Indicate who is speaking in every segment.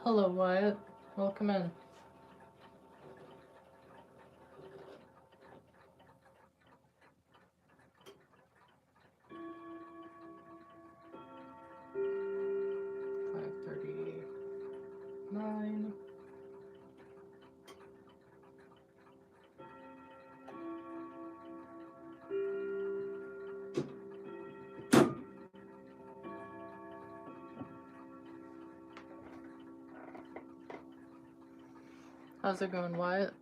Speaker 1: Hello, Wyatt. Welcome in. $5:39. How's it going, Wyatt?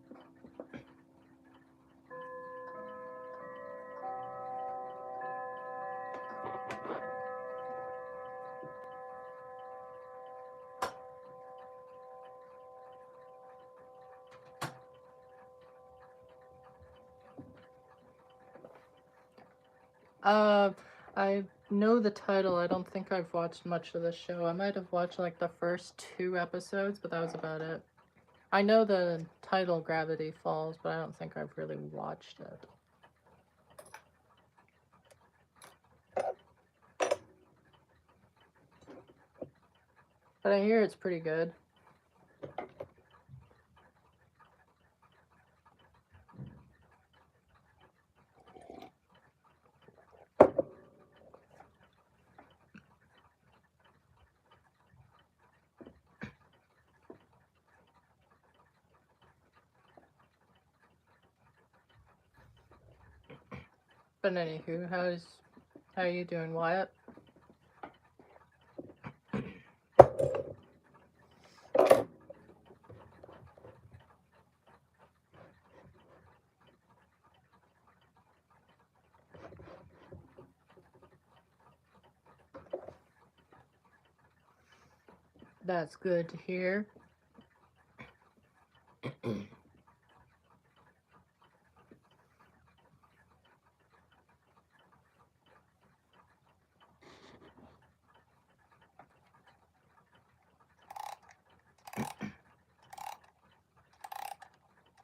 Speaker 1: I know the title. I don't think I've watched much of the show. I might have watched like the first 2 episodes, but that was about it. I know the title Gravity Falls, but I don't think I've really watched it. But I hear it's pretty good. But anywho, how you doing, Wyatt? That's good to hear.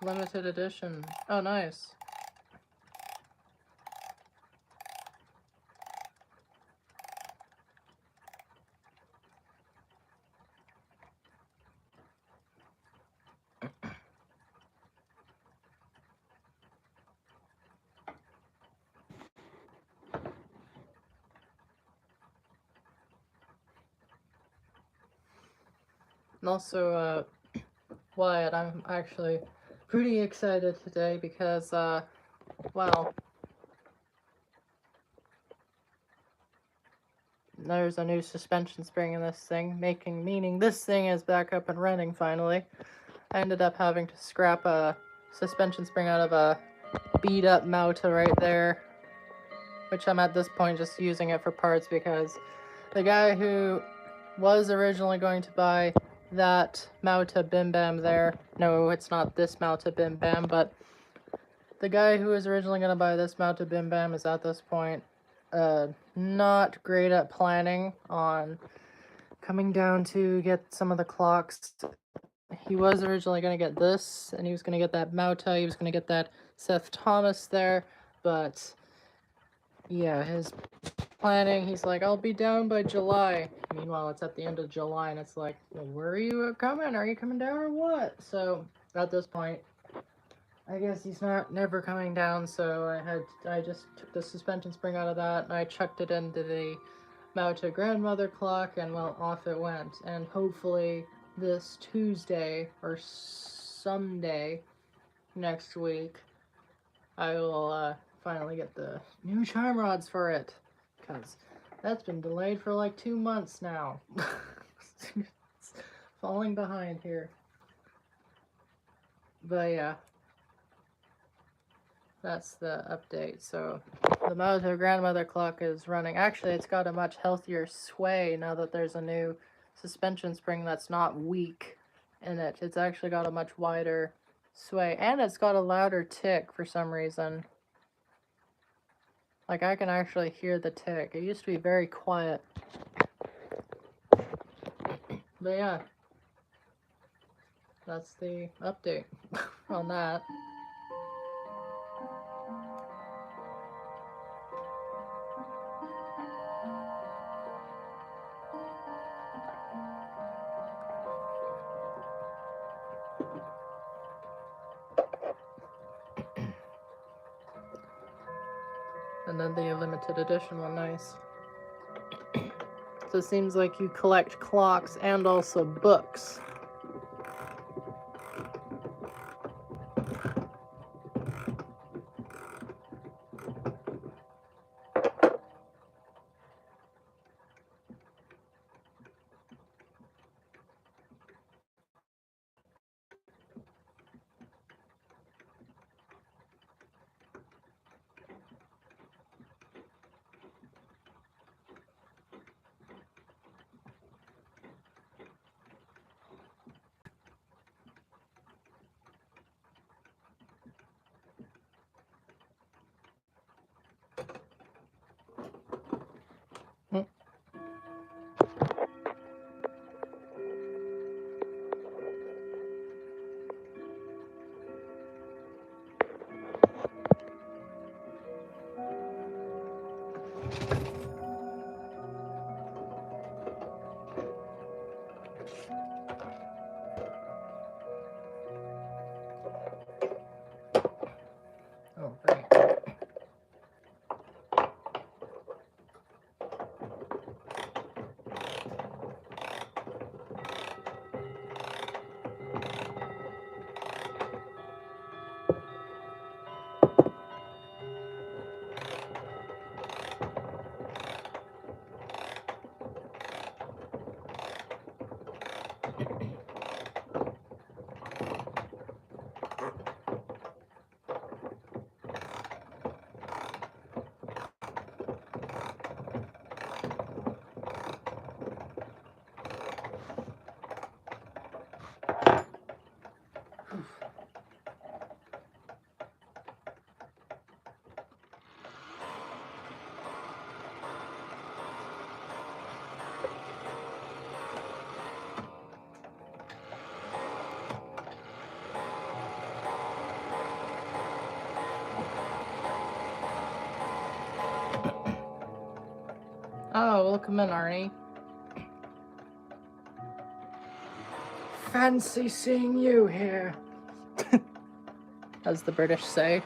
Speaker 1: Limited edition. Oh, nice. And also, Wyatt, I'm actually pretty excited today because, well, there's a new suspension spring in this thing, meaning this thing is back up and running finally. I ended up having to scrap a suspension spring out of a beat up Mauta right there, which I'm at this point just using it for parts because the guy who was originally going to buy that Mauta Bim Bam there, no, it's not this Mauta Bim Bam, but the guy who was originally going to buy this Mauta Bim Bam is at this point not great at planning on coming down to get some of the clocks. He was originally going to get this, and he was going to get that Mauta, he was going to get that Seth Thomas there, but yeah, his planning, he's like, I'll be down by July. Meanwhile, it's at the end of July, and it's like, well, where are you coming? Are you coming down or what? So, at this point, I guess he's never coming down, so I just took the suspension spring out of that, and I chucked it into the Mauta grandmother clock, and well, off it went. And hopefully this Tuesday, or someday next week, I will finally get the new charm rods for it, because that's been delayed for like 2 months now. It's falling behind here. But yeah, that's the update. So the Mauta grandmother clock is running. Actually, it's got a much healthier sway now that there's a new suspension spring that's not weak in it. It's actually got a much wider sway, and it's got a louder tick for some reason. Like, I can actually hear the tick. It used to be very quiet. But yeah, that's the update on that. and then the limited edition one, nice. So it seems like you collect clocks and also books. Oh, right. Oh, welcome in, Arnie. Fancy seeing you here, as the British say.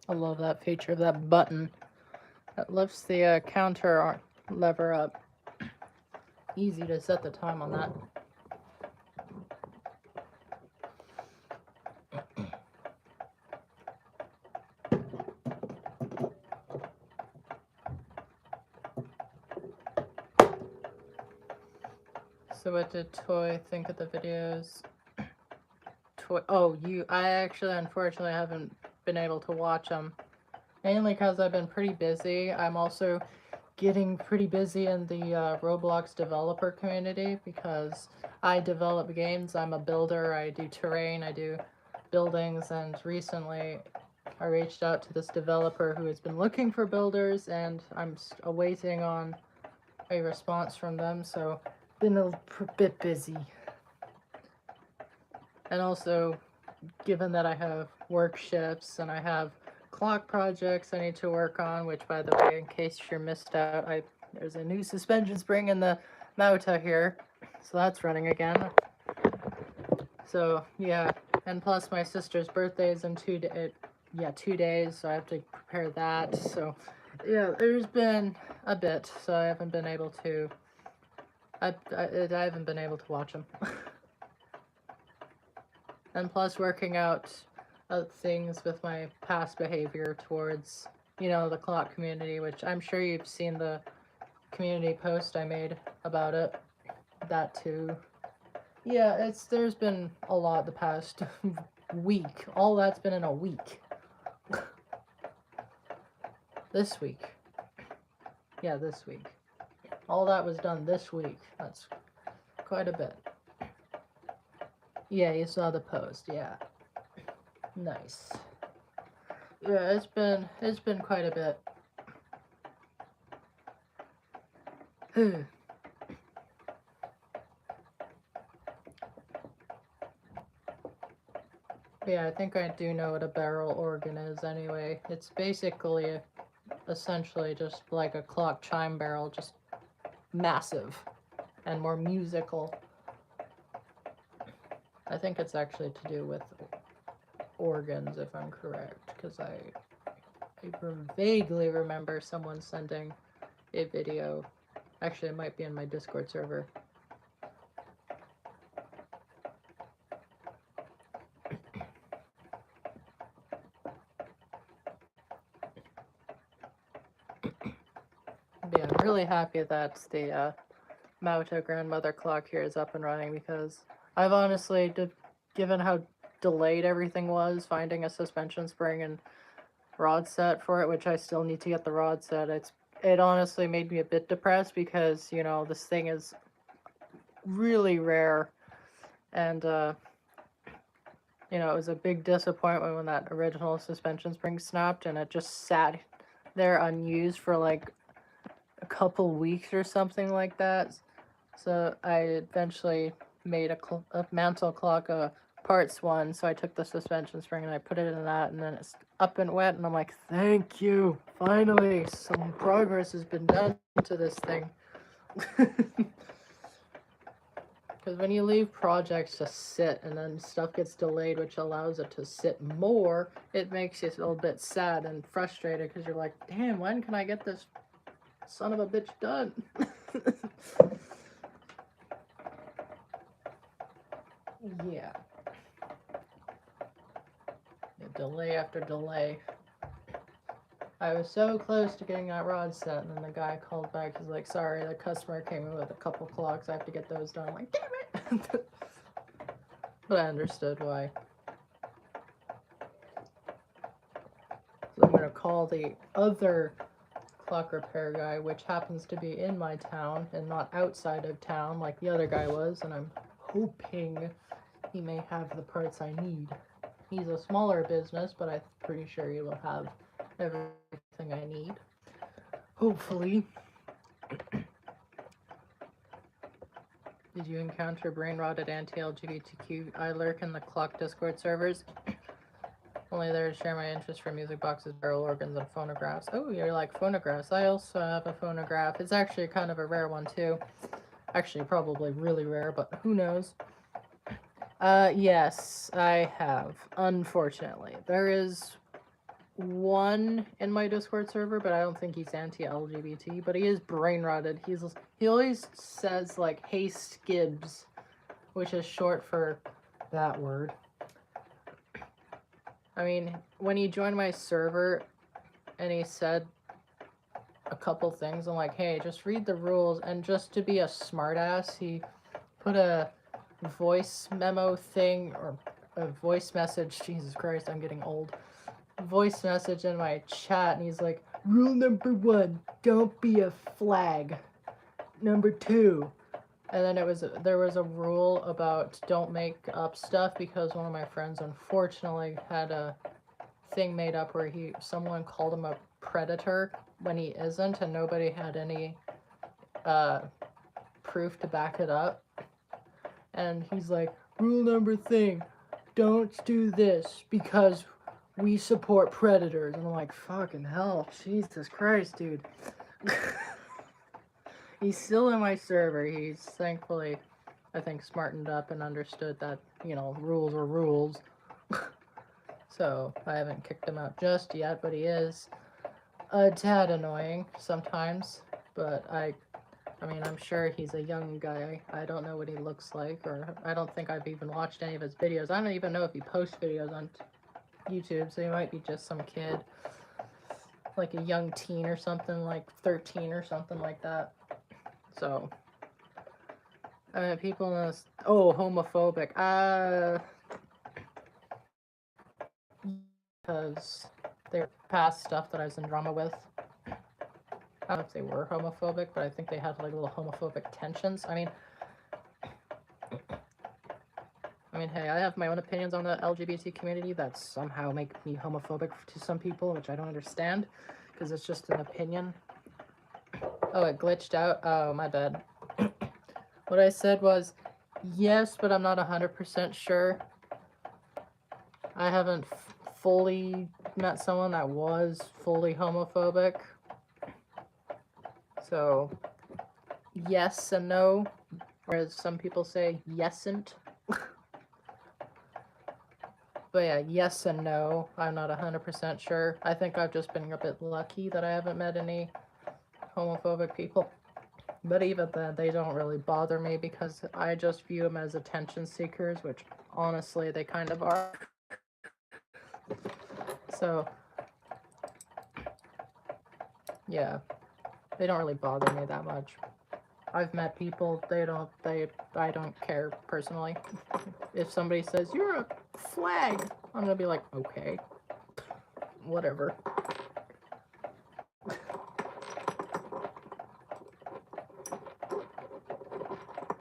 Speaker 1: I love that feature of that button that lifts the counter lever up. Easy to set the time on that. So what did Toy think of the videos? Oh, I actually unfortunately haven't been able to watch them. Mainly because I've been pretty busy. I'm also getting pretty busy in the Roblox developer community because I develop games. I'm a builder. I do terrain. I do buildings. And recently I reached out to this developer who has been looking for builders, and I'm awaiting on a response from them. So been a bit busy. And also, given that I have work shifts and I have clock projects I need to work on, which, by the way, in case you're missed out, there's a new suspension spring in the Mauta here, so that's running again. So yeah, and plus my sister's birthday is in 2 days, so I have to prepare that. So yeah, there's been a bit, so I haven't been able to. I haven't been able to watch them. And plus working out things with my past behavior towards, the clock community, which I'm sure you've seen the community post I made about it. That too. Yeah, there's been a lot the past week. All that's been in a week. This week. Yeah, this week. All that was done this week. That's quite a bit. Yeah, you saw the post. Yeah. Nice. Yeah, it's been quite a bit. Yeah, I think I do know what a barrel organ is anyway. It's basically essentially just like a clock chime barrel, just massive and more musical. I think it's actually to do with organs, if I'm correct, because I vaguely remember someone sending a video. Actually, it might be in my Discord server. But yeah, I'm really happy that the Mauta grandmother clock here is up and running, because I've honestly, given how delayed everything was, finding a suspension spring and rod set for it, which I still need to get the rod set, it honestly made me a bit depressed, because, you know, this thing is really rare, and you know, it was a big disappointment when that original suspension spring snapped and it just sat there unused for like a couple weeks or something like that. So I eventually made a mantle clock parts one. So I took the suspension spring and I put it in that, and then it's up and wet. And I'm like, thank you. Finally, some progress has been done to this thing. Because when you leave projects to sit and then stuff gets delayed, which allows it to sit more, it makes you a little bit sad and frustrated, because you're like, damn, when can I get this son of a bitch done? Yeah. Delay after delay. I was so close to getting that rod set, and then the guy called back. He's like, sorry, the customer came in with a couple clocks. I have to get those done. I'm like, damn it! But I understood why. So I'm going to call the other clock repair guy, which happens to be in my town and not outside of town like the other guy was, and I'm hoping he may have the parts I need. He's a smaller business, but I'm pretty sure he will have everything I need. Hopefully. Did you encounter brain-rotted anti-LGBTQ? I lurk in the clock Discord servers. Only there to share my interest for music boxes, barrel organs, and phonographs. Oh, you like phonographs. I also have a phonograph. It's actually kind of a rare one, too. Actually, probably really rare, but who knows? Yes, I have. Unfortunately. There is one in my Discord server, but I don't think he's anti-LGBT, but he is brain-rotted. He always says, like, hey, Skibbs, which is short for that word. I mean, when he joined my server and he said a couple things, I'm like, hey, just read the rules. And just to be a smartass, he put a voice memo thing, or a voice message. Jesus Christ, I'm getting old. Voice message in my chat, and he's like, rule number 1, don't be a flag. Number 2. And then there was a rule about don't make up stuff, because one of my friends unfortunately had a thing made up where someone called him a predator when he isn't, and nobody had any proof to back it up. And he's like, rule number thing, don't do this because we support predators. And I'm like, fucking hell, Jesus Christ, dude. He's still in my server. He's thankfully, I think, smartened up and understood that, you know, rules are rules. So I haven't kicked him out just yet, but he is a tad annoying sometimes. But I mean, I'm sure he's a young guy. I don't know what he looks like, or I don't think I've even watched any of his videos. I don't even know if he posts videos on YouTube, so he might be just some kid, like a young teen or something, like 13 or something like that. So People in this. Oh, homophobic. Because they're past stuff that I was in drama with. I don't know if they were homophobic, but I think they had like little homophobic tensions. I mean, hey, I have my own opinions on the LGBT community that somehow make me homophobic to some people, which I don't understand, because it's just an opinion. Oh, it glitched out? Oh, my bad. What I said was, yes, but I'm not 100% sure. I haven't fully met someone that was fully homophobic. So, yes and no, whereas some people say yesn't. But yeah, yes and no. I'm not 100% sure. I think I've just been a bit lucky that I haven't met any homophobic people. But even then, they don't really bother me because I just view them as attention seekers, which honestly they kind of are. So, yeah, they don't really bother me that much. I've met people, I don't care personally. If somebody says, "You're a flag," I'm gonna be like, okay, whatever.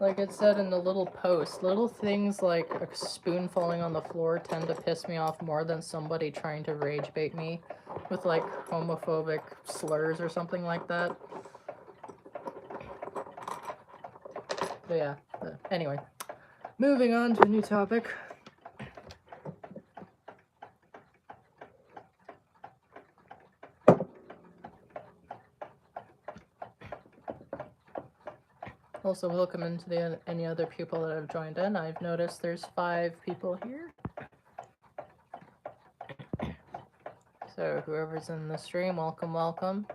Speaker 1: Like it said in the little post, little things like a spoon falling on the floor tend to piss me off more than somebody trying to rage bait me with like homophobic slurs or something like that. But yeah, anyway, moving on to a new topic. Also, welcome into any other people that have joined in. I've noticed there's 5 people here. So whoever's in the stream, welcome, welcome.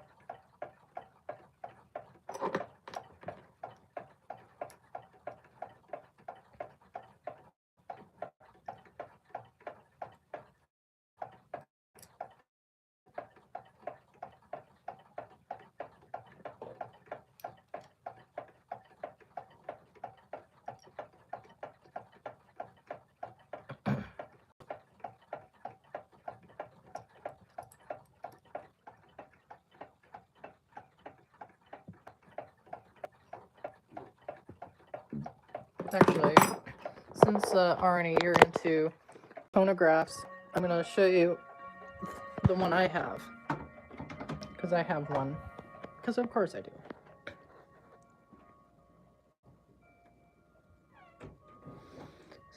Speaker 1: Actually, since Arnie, you're into phonographs, I'm going to show you the one I have. Because I have one. Because of course I do.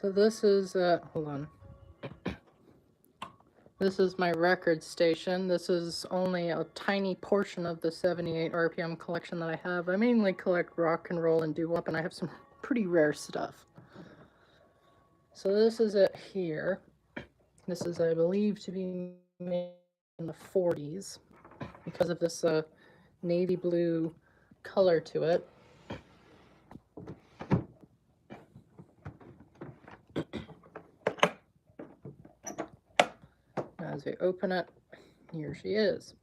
Speaker 1: So this is, hold on. This is my record station. This is only a tiny portion of the 78 RPM collection that I have. I mainly collect rock and roll and doo-wop, and I have some pretty rare stuff. So this is it here. This is, I believe, to be made in the 40s because of this navy blue color to it. As we open it, here she is.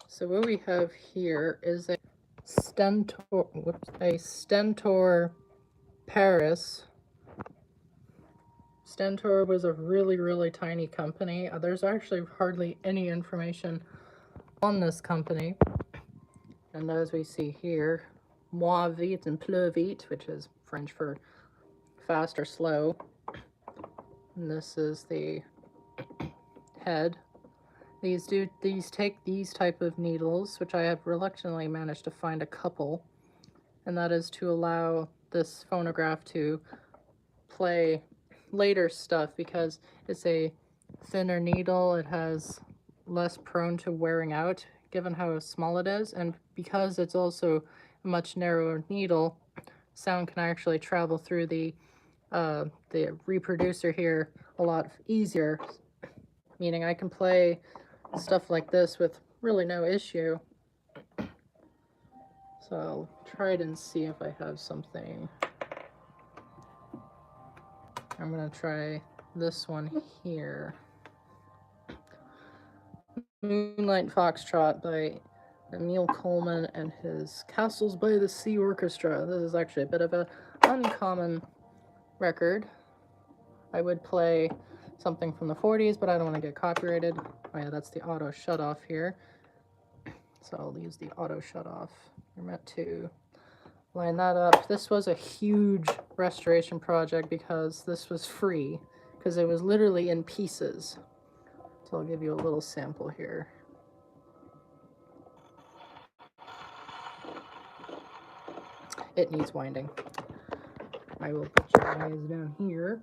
Speaker 1: So what we have here is a Stentor Paris. Stentor was a really, really tiny company. There's actually hardly any information on this company. And as we see here, moi vite and plus vite, which is French for fast or slow. And this is the head. These take these type of needles, which I have reluctantly managed to find a couple, and that is to allow this phonograph to play later stuff because it's a thinner needle. It has less prone to wearing out given how small it is, and because it's also a much narrower needle, sound can actually travel through the reproducer here a lot easier, meaning I can play stuff like this with really no issue. So I'll try it and see if I have something. I'm gonna try this one here. Moonlight Foxtrot by Emil Coleman and his Castles by the Sea Orchestra. This is actually a bit of an uncommon record. I would play something from the 40s, but I don't want to get copyrighted. Oh yeah, that's the auto shut-off here. So I'll use the auto shut-off. You're meant to line that up. This was a huge restoration project because this was free, because it was literally in pieces. So I'll give you a little sample here. It needs winding. I will put your eyes down here.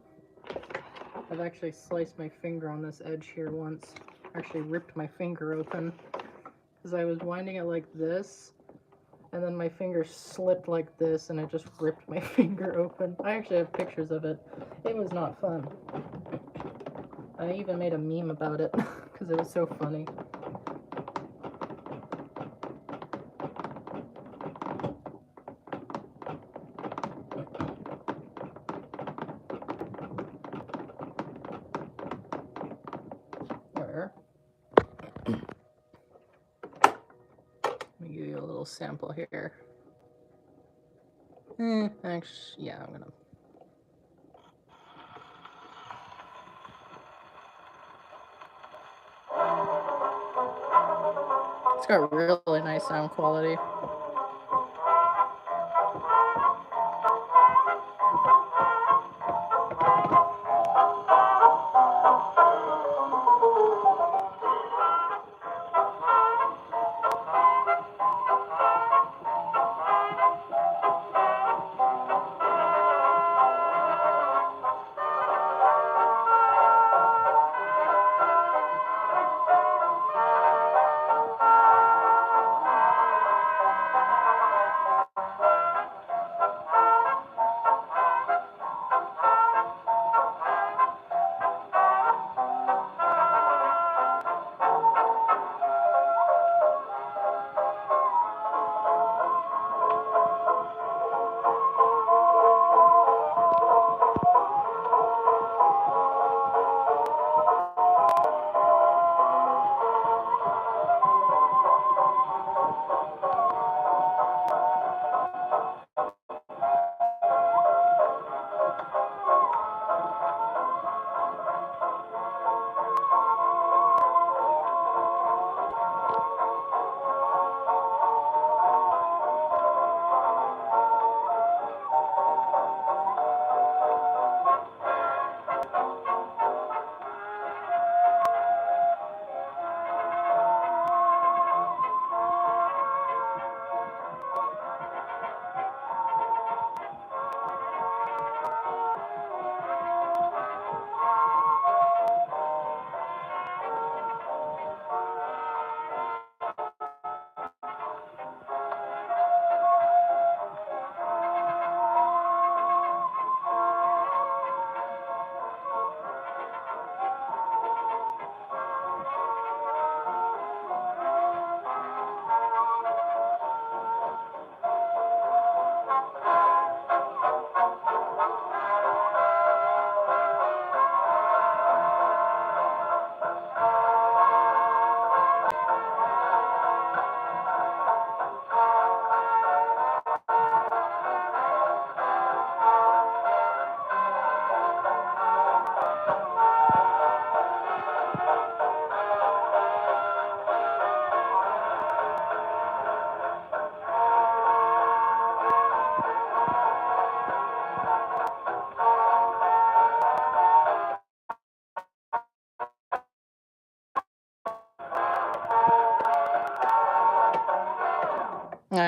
Speaker 1: I've actually sliced my finger on this edge here once. Actually ripped my finger open because I was winding it like this, and then my finger slipped like this and it just ripped my finger open. I actually have pictures of it. It was not fun. I even made a meme about it because it was so funny. There. Let me give you a little sample here. Actually, yeah, I'm gonna. It's got really nice sound quality.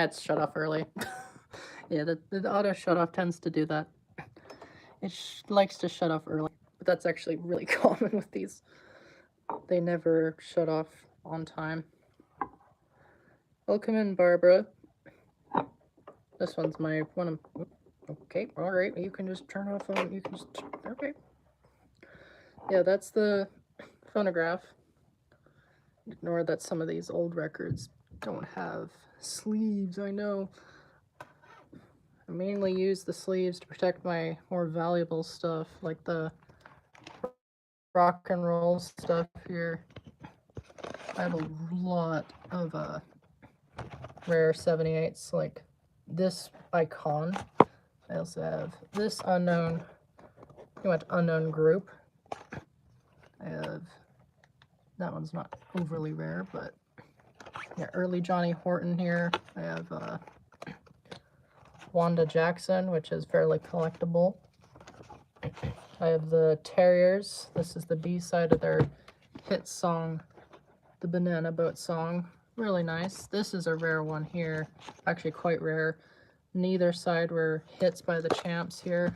Speaker 1: It's shut off early. Yeah, the auto shut off tends to do that. It likes to shut off early, but that's actually really common with these. They never shut off on time. Welcome in, Barbara. This one's my one of. Okay, all right. You can just turn off on. You can just. Okay. Yeah, that's the phonograph. Ignore that some of these old records don't have sleeves. I know. I mainly use the sleeves to protect my more valuable stuff, like the rock and roll stuff here. I have a lot of rare 78s like this icon. I also have this unknown, pretty much unknown group. I have, that one's not overly rare, but yeah, early Johnny Horton here. I have Wanda Jackson, which is fairly collectible. I have the Terriers. This is the B-side of their hit song, the Banana Boat song. Really nice. This is a rare one here, actually quite rare. Neither side were hits by the Champs here.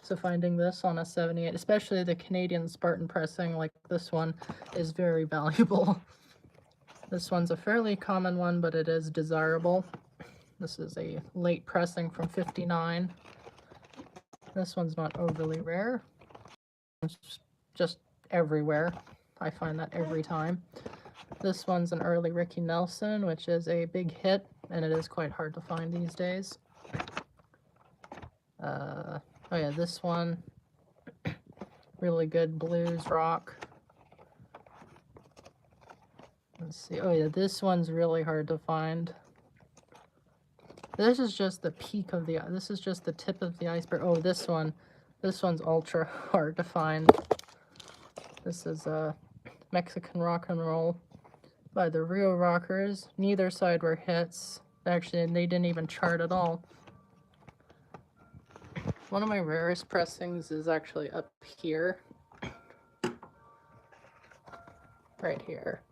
Speaker 1: So finding this on a 78, especially the Canadian Spartan pressing like this one, is very valuable. This one's a fairly common one, but it is desirable. This is a late pressing from 59. This one's not overly rare. It's just everywhere. I find that every time. This one's an early Ricky Nelson, which is a big hit, and it is quite hard to find these days. Oh yeah, this one, really good blues rock. Let's see, oh yeah, this one's really hard to find. This is just the peak of the, this is just the tip of the iceberg. Oh, this one's ultra hard to find. This is Mexican Rock and Roll by the Rio Rockers. Neither side were hits. Actually, they didn't even chart at all. One of my rarest pressings is actually up here. Right here.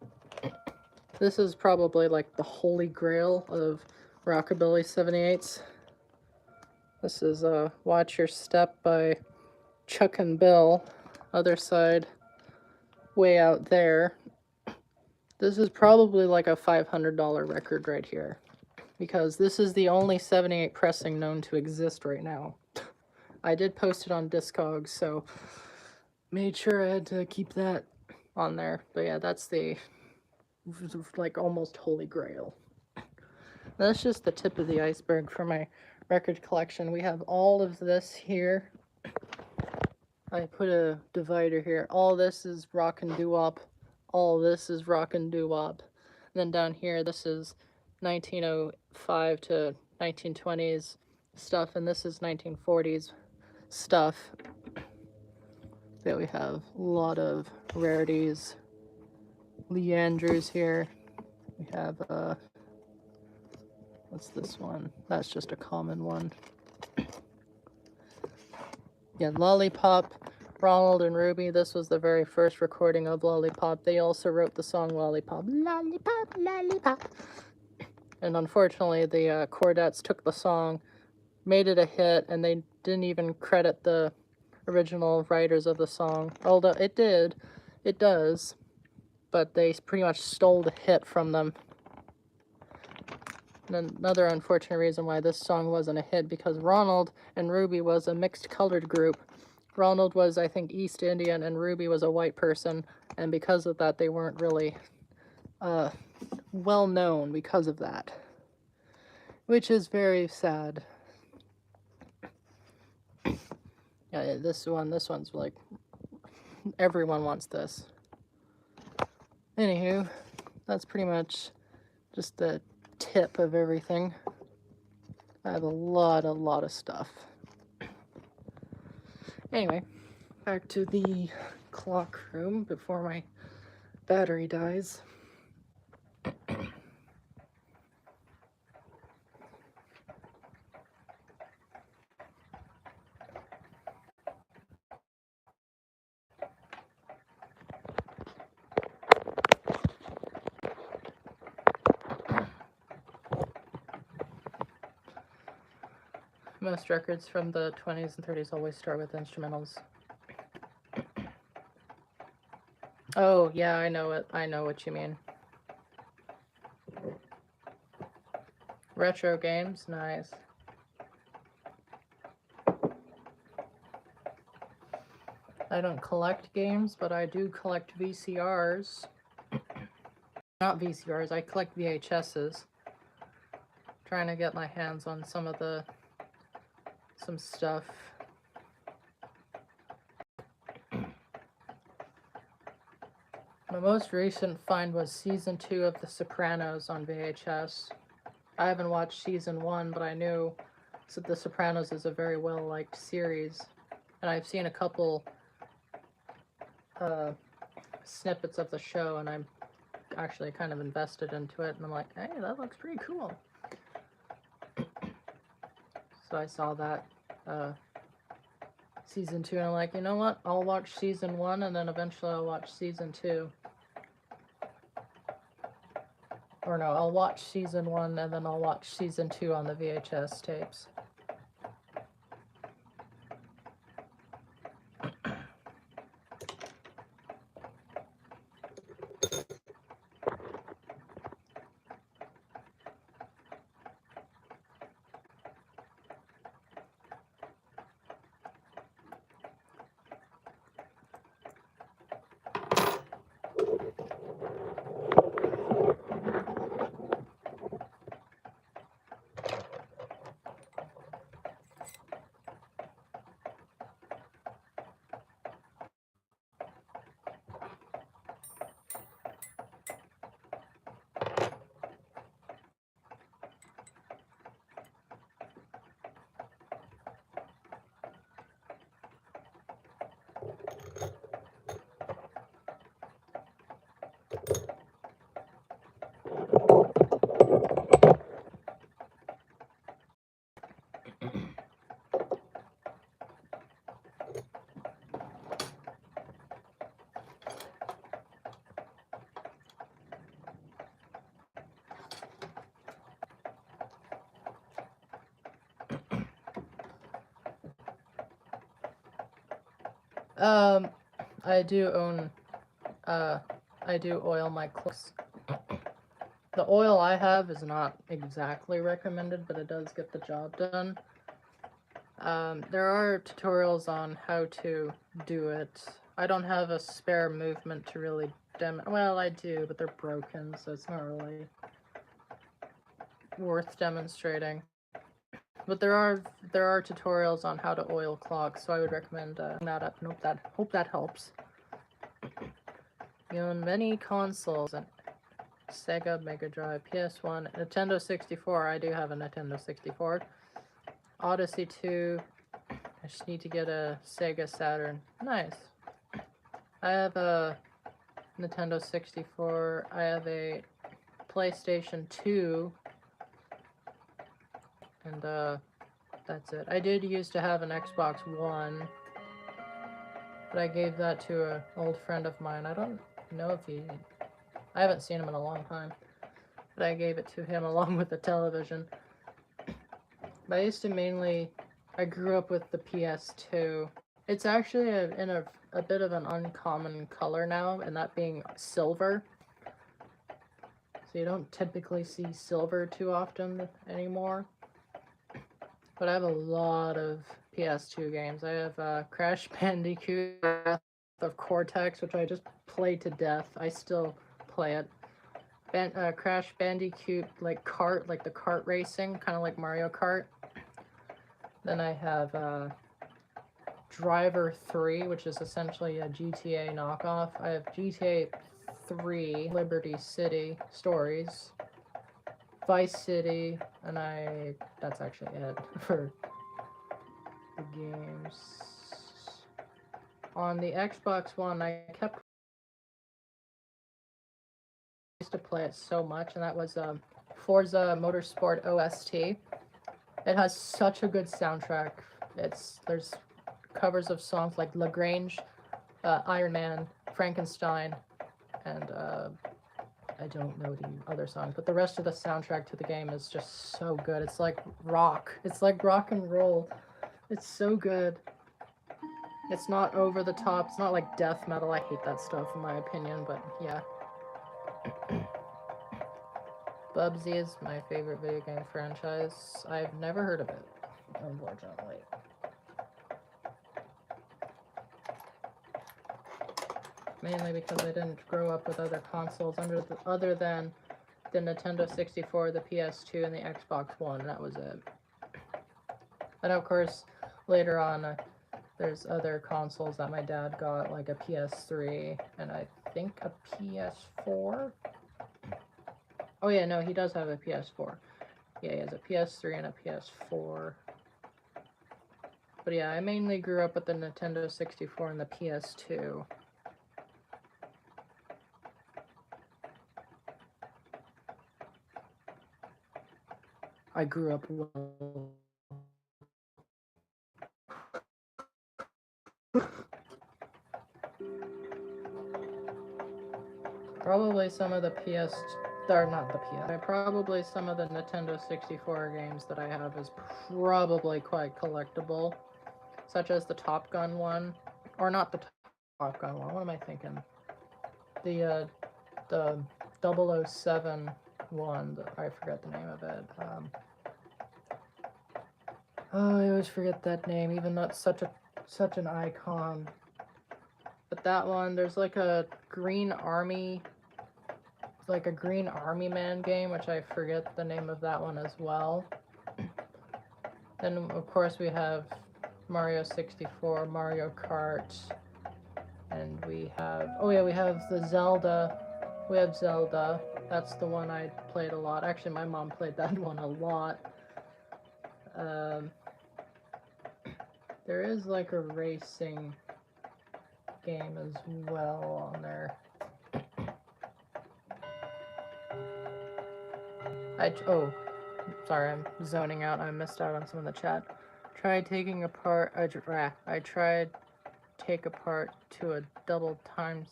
Speaker 1: This is probably like the holy grail of rockabilly 78s. This is Watch Your Step by Chuck and Bill. Other side, way out there. This is probably like a $500 record right here, because this is the only 78 pressing known to exist right now. I did post it on Discogs, so made sure I had to keep that on there. But yeah, that's the like almost holy grail. That's just the tip of the iceberg for my record collection. We have all of this here. I put a divider here. All this is rock and doo-wop. All this is rock and doo-wop. Then down here, this is 1905 to 1920s stuff, and this is 1940s stuff. There we have a lot of rarities. Lee Andrews here. We have what's this one? That's just a common one. Yeah, Lollipop, Ronald and Ruby. This was the very first recording of Lollipop. They also wrote the song Lollipop. Lollipop, lollipop. And unfortunately, the Chordettes took the song, made it a hit, and they didn't even credit the original writers of the song. Although it does, but they pretty much stole the hit from them. And another unfortunate reason why this song wasn't a hit, because Ronald and Ruby was a mixed colored group. Ronald was, I think, East Indian, and Ruby was a white person, and because of that, they weren't really well known because of that, which is very sad. Yeah, this one's like, everyone wants this. Anywho, that's pretty much just the tip of everything. I have a lot of stuff. Anyway, back to the clock room before my battery dies. Most records from the 20s and 30s always start with instrumentals. Oh, yeah, I know what you mean. Retro games, nice. I don't collect games, but I do collect VCRs. Not VCRs, I collect VHSs. Trying to get my hands on some stuff. My most recent find was season 2 of The Sopranos on VHS. I haven't watched season 1, but I knew that The Sopranos is a very well-liked series. And I've seen a couple snippets of the show, and I'm actually kind of invested into it, and I'm like, hey, that looks pretty cool. So I saw that season 2, and I'm like, you know what? I'll watch season 1, and then eventually I'll watch season 2. Or no, I'll watch season 1, and then I'll watch season 2 on the VHS tapes. I do own, I do oil my clothes. The oil I have is not exactly recommended, but it does get the job done. There are tutorials on how to do it. I don't have a spare movement to really well, I do, but they're broken, so it's not really worth demonstrating. But there are tutorials on how to oil clocks, so I would recommend that up, and hope that helps. You own many consoles, and Sega, Mega Drive, PS1, Nintendo 64. I do have a Nintendo 64. Odyssey 2. I just need to get a Sega Saturn. Nice. I have a Nintendo 64. I have a PlayStation 2. And that's it. I did used to have an Xbox One, but I gave that to an old friend of mine. I don't know if I haven't seen him in a long time, but I gave it to him along with the television. But I used to I grew up with the PS2. It's actually in a bit of an uncommon color now, and that being silver. So you don't typically see silver too often anymore. But I have a lot of PS2 games. I have Crash Bandicoot, Wrath of Cortex, which I just played to death. I still play it. Crash Bandicoot, like the kart racing, kind of like Mario Kart. Then I have Driver 3, which is essentially a GTA knockoff. I have GTA 3, Liberty City Stories, Vice City, and that's actually it for the games. On the Xbox One, I used to play it so much, and that was Forza Motorsport OST. It has such a good soundtrack. There's covers of songs like LaGrange, Iron Man, Frankenstein, and I don't know the other songs, but the rest of the soundtrack to the game is just so good. It's like rock. It's like rock and roll. It's so good. It's not over the top. It's not like death metal. I hate that stuff in my opinion, but yeah. Bubsy is my favorite video game franchise. I've never heard of it, unfortunately. Mainly because I didn't grow up with other consoles other than the Nintendo 64, the PS2, and the Xbox One. That was it. And of course, later on, there's other consoles that my dad got, like a PS3 and I think a PS4. Oh yeah, no, he does have a PS4. Yeah, he has a PS3 and a PS4. But yeah, I mainly grew up with the Nintendo 64 and the PS2. I grew up well. Probably some of the PS, or not the PS, probably some of the Nintendo 64 games that I have is probably quite collectible, such as the Top Gun one, or not the Top Gun one, what am I thinking? The 007 one, I forget the name of it. Oh, I always forget that name, even though it's such an icon. But that one, there's like a Green Army Man game, which I forget the name of that one as well. Then of course we have Mario 64, Mario Kart, and we have, oh yeah, we have the Zelda. We have Zelda. That's the one I played a lot. Actually, my mom played that one a lot. There is like a racing game as well on there. Oh, sorry, I'm zoning out. I missed out on some of the chat. Tried taking apart. I tried take apart to a double times.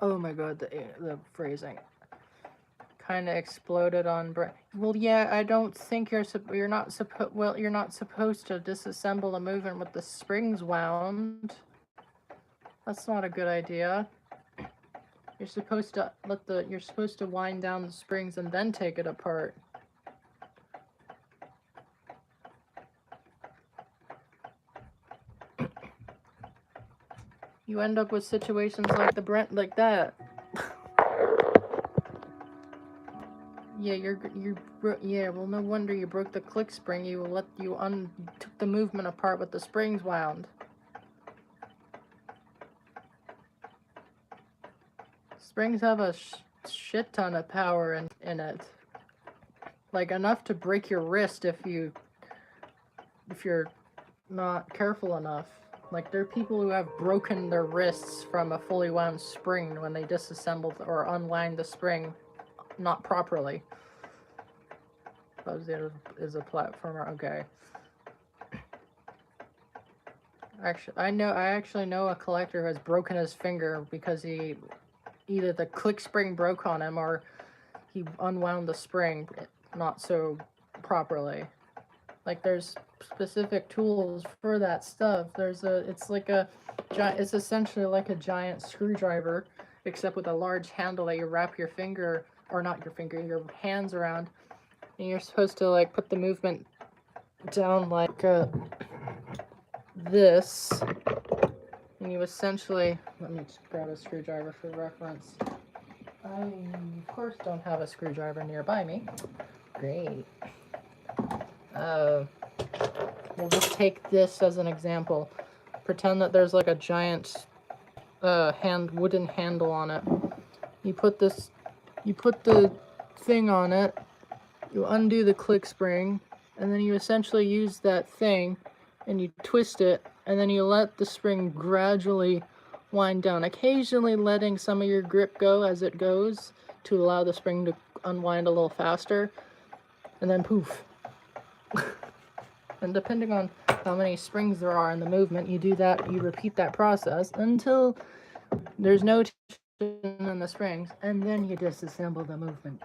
Speaker 1: Oh my god, the phrasing. Kind of exploded on. Well, yeah, I don't think you're not supposed to disassemble a movement with the springs wound. That's not a good idea. You're supposed to wind down the springs and then take it apart. You end up with situations like like that. Yeah, yeah. Well, no wonder you broke the click spring. You took the movement apart with the springs wound. Springs have a shit ton of power in it, like enough to break your wrist if you're not careful enough. Like, there are people who have broken their wrists from a fully wound spring when they disassembled or unwind the spring not properly. Bowser is a platformer. Okay. Actually, I actually know a collector who has broken his finger because either the click spring broke on him or he unwound the spring not so properly. Like, there's specific tools for that stuff. It's essentially like a giant screwdriver, except with a large handle that you wrap your finger, or not your finger, your hands around, and you're supposed to like put the movement down like this, and you essentially, let me just grab a screwdriver for reference. I, of course, don't have a screwdriver nearby me. Great. We'll just take this as an example. Pretend that there's like a giant wooden handle on it. You put the thing on it, you undo the click spring, and then you essentially use that thing and you twist it, and then you let the spring gradually wind down, occasionally letting some of your grip go as it goes to allow the spring to unwind a little faster, and then poof. And depending on how many springs there are in the movement, you repeat that process until there's no tension in the springs, and then you disassemble the movement.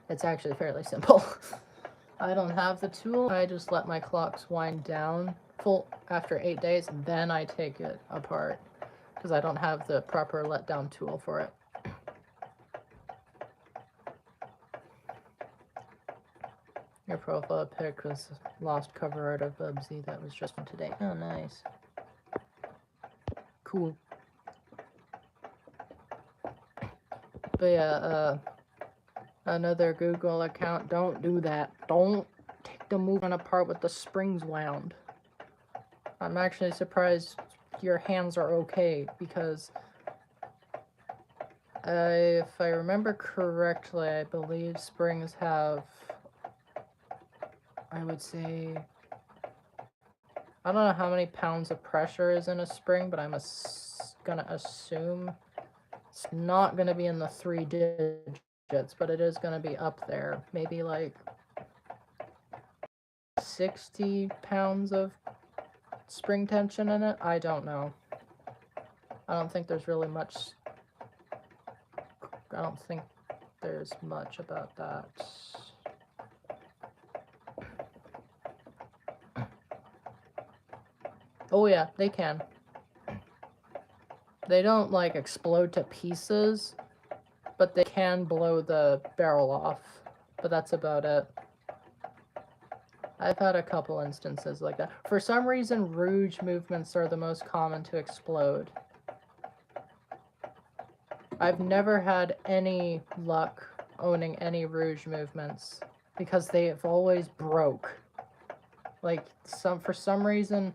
Speaker 1: It's actually fairly simple. I don't have the tool. I just let my clocks wind down full after 8 days, and then I take it apart because I don't have the proper letdown tool for it. Your profile pic was lost cover art of Bubsy. That was just from today. Oh, nice. Cool. But yeah, another Google account. Don't do that. Don't take the movement apart with the springs wound. I'm actually surprised your hands are okay because If I remember correctly, I believe springs have, I would say, I don't know how many pounds of pressure is in a spring, but I'm gonna assume it's not gonna be in the 3 digits, but it is gonna be up there. Maybe like 60 pounds of spring tension in it? I don't know. I don't think there's really much. I don't think there's much about that. Oh yeah, they can. They don't like explode to pieces, but they can blow the barrel off. But that's about it. I've had a couple instances like that. For some reason, rouge movements are the most common to explode. I've never had any luck owning any rouge movements because they have always broke. Like for some reason,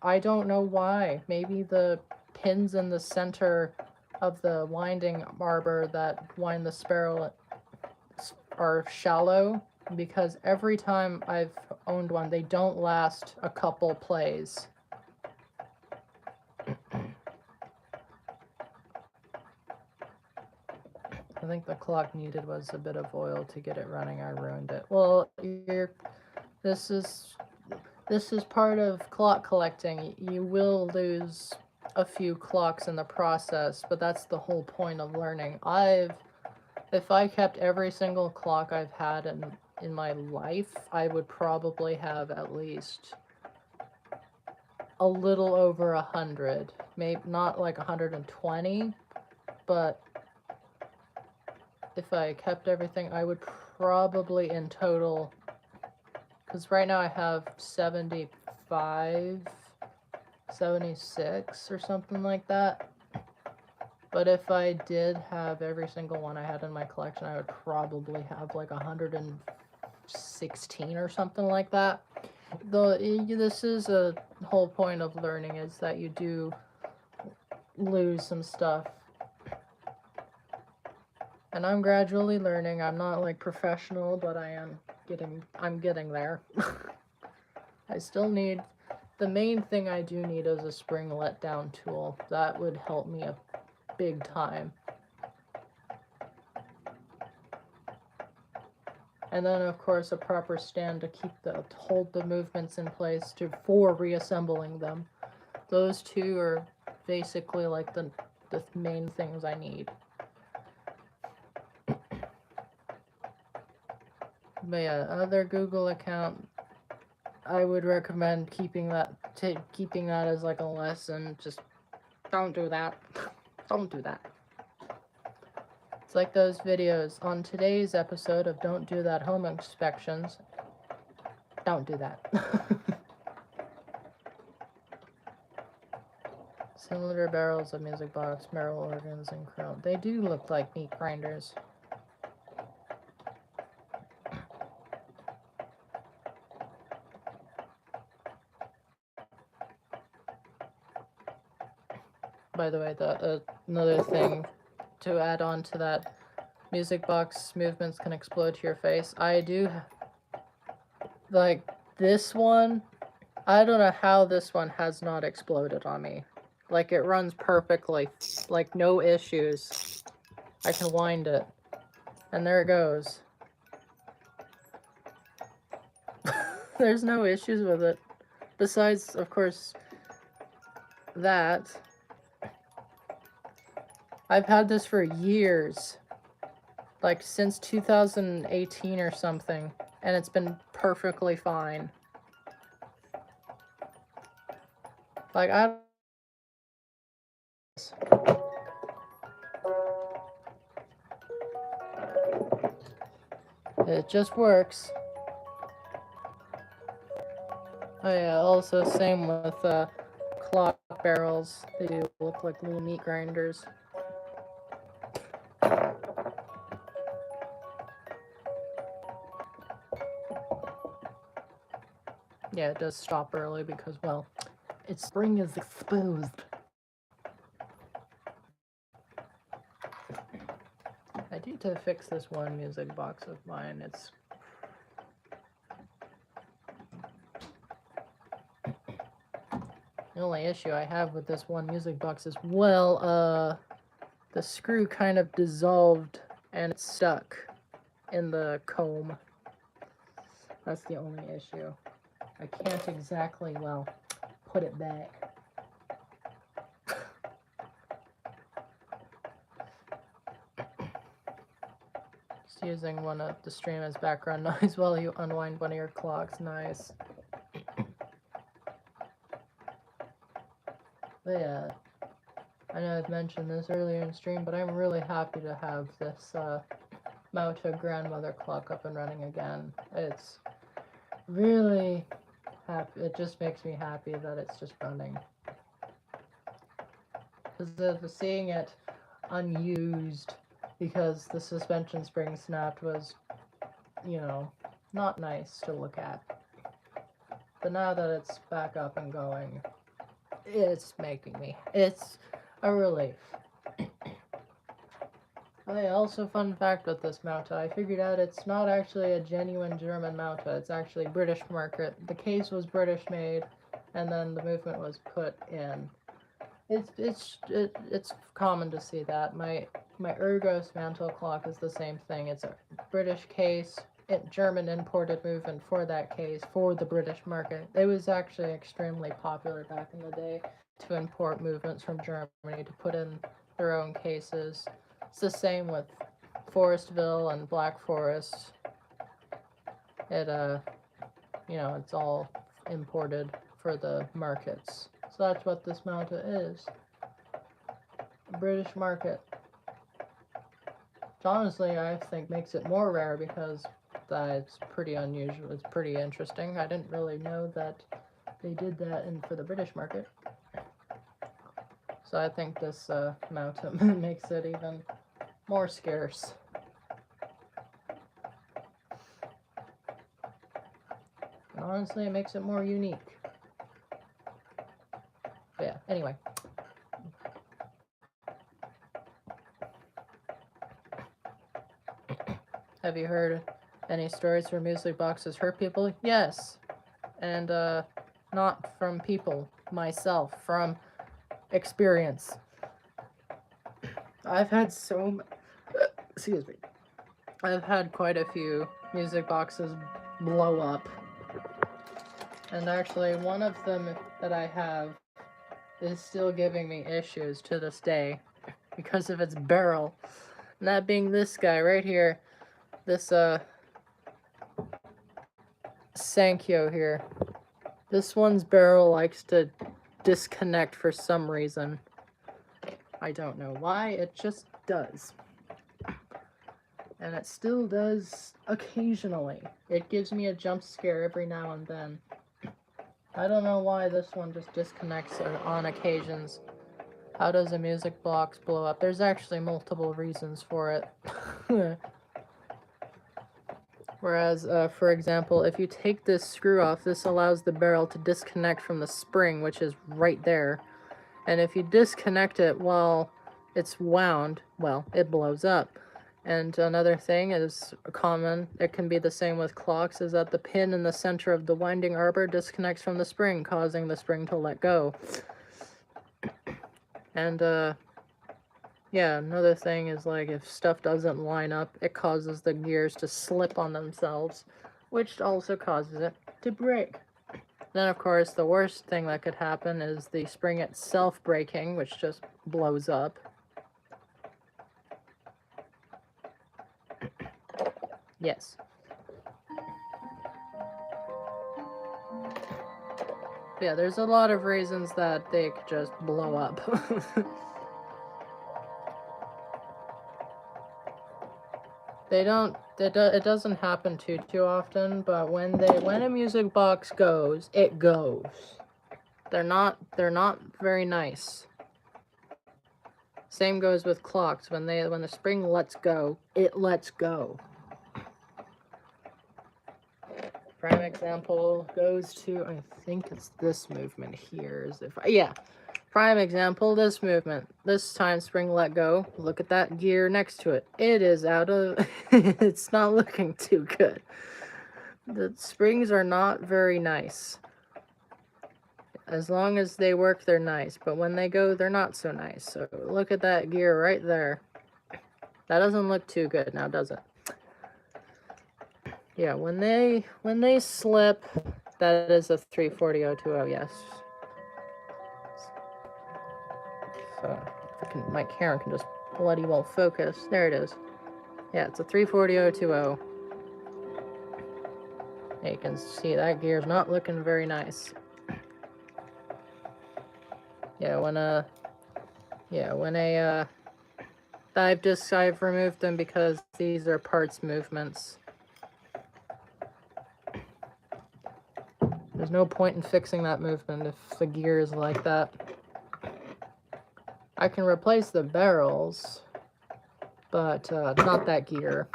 Speaker 1: I don't know why. Maybe the pins in the center of the winding arbor that wind the spiral are shallow, because every time I've owned one, they don't last a couple plays. I think the clock needed was a bit of oil to get it running. I ruined it. Well, this is part of clock collecting. You will lose a few clocks in the process, but that's the whole point of learning. If I kept every single clock I've had in my life, I would probably have at least a little over 100. Maybe not like 120, but if I kept everything, I would probably in total, because right now I have 75, 76 or something like that. But if I did have every single one I had in my collection, I would probably have like 116 or something like that. Though this is a whole point of learning, is that you do lose some stuff. And I'm gradually learning. I'm not like professional, but I'm getting there. I still need, the main thing I do need is a spring letdown tool. That would help me a big time. And then of course a proper stand to hold the movements in place for reassembling them. Those two are basically like the main things I need. But yeah, other Google account, I would recommend keeping that as like a lesson. Just don't do that. Don't do that. It's like those videos on today's episode of Don't Do That Home Inspections. Don't do that. Cylinder barrels of music box, barrel organs, and chrome. They do look like meat grinders. By the way, another thing to add on to that, music box movements can explode to your face. I do, like this one, I don't know how this one has not exploded on me. Like it runs perfectly, like no issues. I can wind it, and there it goes. There's no issues with it. Besides, of course, that. I've had this for years. Like since 2018 or something. And it's been perfectly fine. Like, it just works. Oh yeah, also same with clock barrels. They do look like little meat grinders. Yeah, it does stop early because, well, its spring is exposed. to fix this one music box of mine. It's the only issue I have with this one music box is, well, the screw kind of dissolved and it's stuck in the comb. That's the only issue. I can't exactly, well, put it back. Just using one of the stream as background noise while you unwind one of your clocks. Nice. But yeah, I know I've mentioned this earlier in stream, but I'm really happy to have this Mauta grandmother clock up and running again. It's really happy. It just makes me happy that it's just running. Because seeing it unused because the suspension spring snapped was, you know, not nice to look at. But now that it's back up and going, it's a relief. Oh yeah, also fun fact with this Mauta, I figured out it's not actually a genuine German Mauta, it's actually British market. The case was British made, and then the movement was put in. It's common to see that. My Ergos mantle clock is the same thing. It's a British case, German imported movement for that case, for the British market. It was actually extremely popular back in the day to import movements from Germany to put in their own cases. It's the same with Forestville and Black Forest. It, you know, it's all imported for the markets. So that's what this Mauta is. A British market. Which honestly, I think makes it more rare because it's pretty unusual. It's pretty interesting. I didn't really know that they did that for the British market. So I think this Mauta makes it even more scarce. And honestly, it makes it more unique. But yeah, anyway. Have you heard any stories where music boxes hurt people? Yes. And not from people, myself, from experience. I've had excuse me. I've had quite a few music boxes blow up. And actually, one of them that I have is still giving me issues to this day because of its barrel. And that being this guy right here. This Sankyo here. This one's barrel likes to disconnect for some reason. I don't know why, it just does. And it still does occasionally. It gives me a jump scare every now and then. I don't know why this one just disconnects on occasions. How does a music box blow up? There's actually multiple reasons for it. Whereas, for example, if you take this screw off, this allows the barrel to disconnect from the spring, which is right there. And if you disconnect it while it's wound, well, it blows up. And another thing is common, it can be the same with clocks, is that the pin in the center of the winding arbor disconnects from the spring, causing the spring to let go. And, yeah, another thing is, like, if stuff doesn't line up, it causes the gears to slip on themselves, which also causes it to break. Then, of course, the worst thing that could happen is the spring itself breaking, which just blows up. Yes. But yeah, there's a lot of reasons that they could just blow up. It doesn't happen too often, but when a music box goes, it goes. They're not very nice. Same goes with clocks. When the spring lets go, it lets go. Prime example goes to, I think it's this movement here. Yeah. Prime example, this movement. This time spring let go. Look at that gear next to it. It is out of... it's not looking too good. The springs are not very nice. As long as they work, they're nice. But when they go, they're not so nice. So look at that gear right there. That doesn't look too good now, does it? Yeah, when they slip, that is a 340-020, yes. So my camera can just bloody well focus. There it is. Yeah, it's a 340-020. You can see that gear's not looking very nice. Yeah, when a dive disc, I've removed them because these are parts movements. There's no point in fixing that movement if the gear is like that. I can replace the barrels, but not that gear.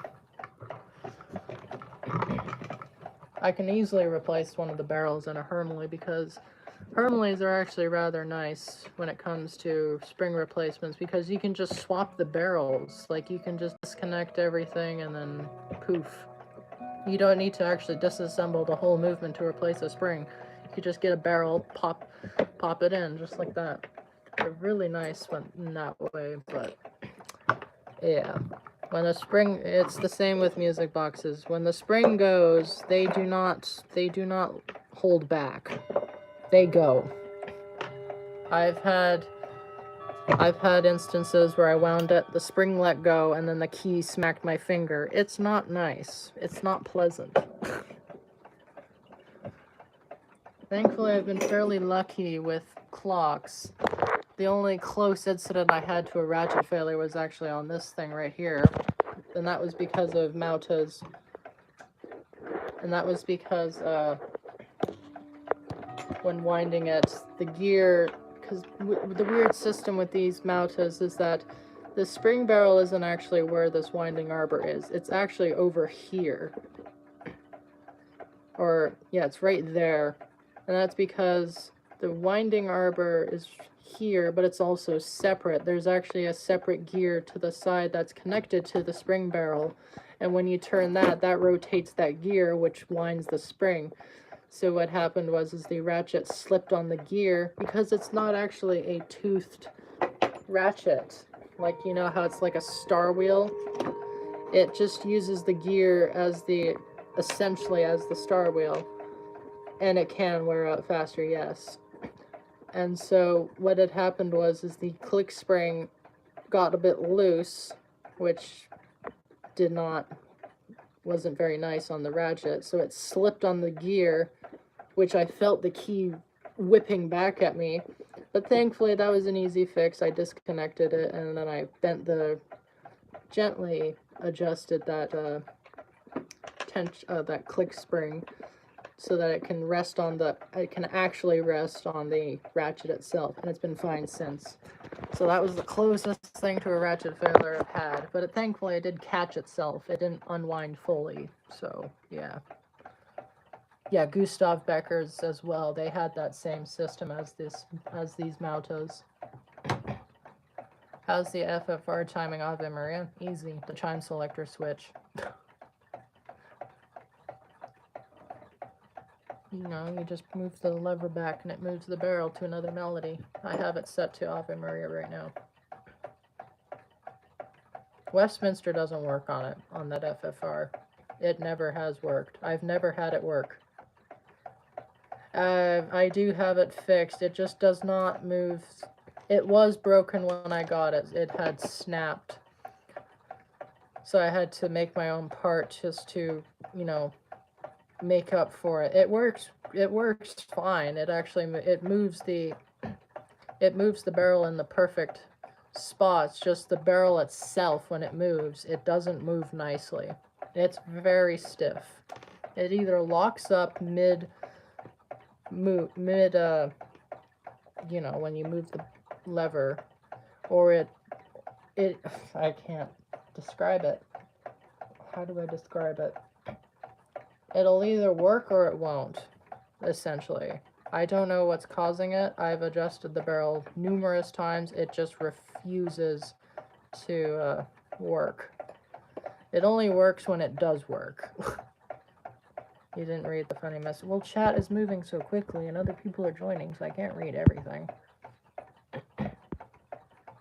Speaker 1: I can easily replace one of the barrels in a Hermle because Hermles are actually rather nice when it comes to spring replacements because you can just swap the barrels. Like, you can just disconnect everything and then poof. You don't need to actually disassemble the whole movement to replace a spring. You could just get a barrel, pop it in, just like that. They're really nice in that way, but yeah. When a spring, it's the same with music boxes. When the spring goes, they do not hold back. They go. I've had instances where I wound it, the spring let go, and then the key smacked my finger. It's not nice. It's not pleasant. Thankfully, I've been fairly lucky with clocks. The only close incident I had to a ratchet failure was actually on this thing right here. And that was because of Mautas. And that was because when winding it, the gear... Because the weird system with these Mautas is that the spring barrel isn't actually where this winding arbor is. It's actually over here. Or, yeah, it's right there. And that's because the winding arbor is here, but it's also separate. There's actually a separate gear to the side that's connected to the spring barrel. And when you turn that, that rotates that gear, which winds the spring. So what happened was the ratchet slipped on the gear because it's not actually a toothed ratchet. Like, you know how it's like a star wheel? It just uses the gear as essentially as the star wheel. And it can wear out faster, yes. And so what had happened was the click spring got a bit loose, which wasn't very nice on the ratchet. So it slipped on the gear, which I felt the key whipping back at me. But thankfully that was an easy fix. I disconnected it and then I gently adjusted that that click spring so that it can actually rest on the ratchet itself, and it's been fine since. So that was the closest thing to a ratchet failure I've had, but thankfully it did catch itself. It didn't unwind fully, so yeah. Yeah, Gustav Becker's as well. They had that same system as these Mautas. How's the FFR timing, Ave Maria? Easy. The chime selector switch. You know, you just move the lever back and it moves the barrel to another melody. I have it set to Ave Maria right now. Westminster doesn't work on it, on that FFR. It never has worked. I've never had it work. I do have it fixed. It just does not move. It was broken when I got it. It had snapped. So I had to make my own part just to, you know, make up for it. It works fine. It moves the barrel in the perfect spots. Just the barrel itself, when it moves, it doesn't move nicely. It's very stiff. It either locks up mid you know, when you move the lever, or it I can't describe it. How do I describe it? It'll either work or it won't, essentially. I don't know what's causing it. I've adjusted the barrel numerous times. It just refuses to work. It only works when it does work. You didn't read the funny message. Well, chat is moving so quickly and other people are joining, so I can't read everything.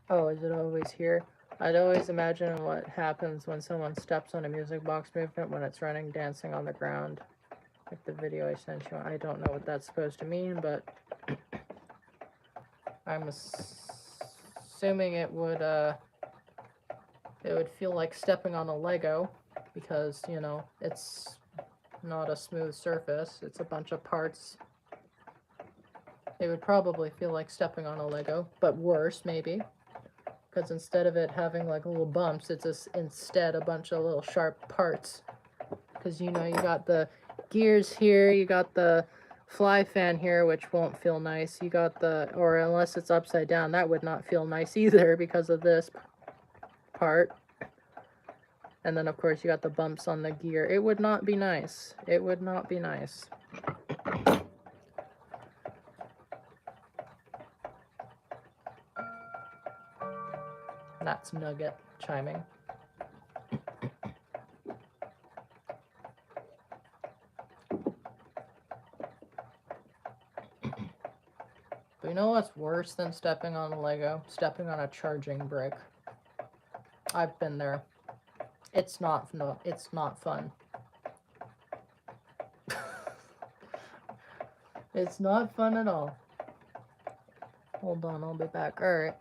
Speaker 1: Oh, is it always here? I'd always imagine what happens when someone steps on a music box movement when it's running, dancing on the ground. Like the video I sent you. I don't know what that's supposed to mean, but I'm assuming it would feel like stepping on a Lego because, you know, it's not a smooth surface. It's a bunch of parts. It would probably feel like stepping on a Lego, but worse maybe. Because instead of it having like little bumps, it's instead a bunch of little sharp parts. Because, you know, you got the gears here, you got the fly fan here, which won't feel nice. You got the, or unless it's upside down, that would not feel nice either because of this part. And then, of course, you got the bumps on the gear. It would not be nice. It would not be nice. That's Nugget chiming. But you know what's worse than stepping on a Lego? Stepping on a charging brick. I've been there. It's not fun. It's not fun at all. Hold on, I'll be back. Alright.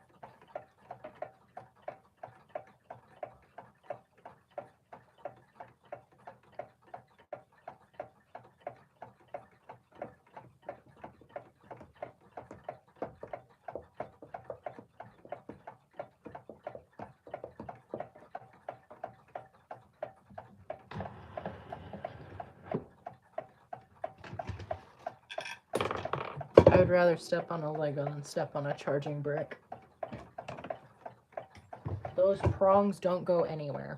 Speaker 1: I would rather step on a Lego than step on a charging brick. Those prongs don't go anywhere.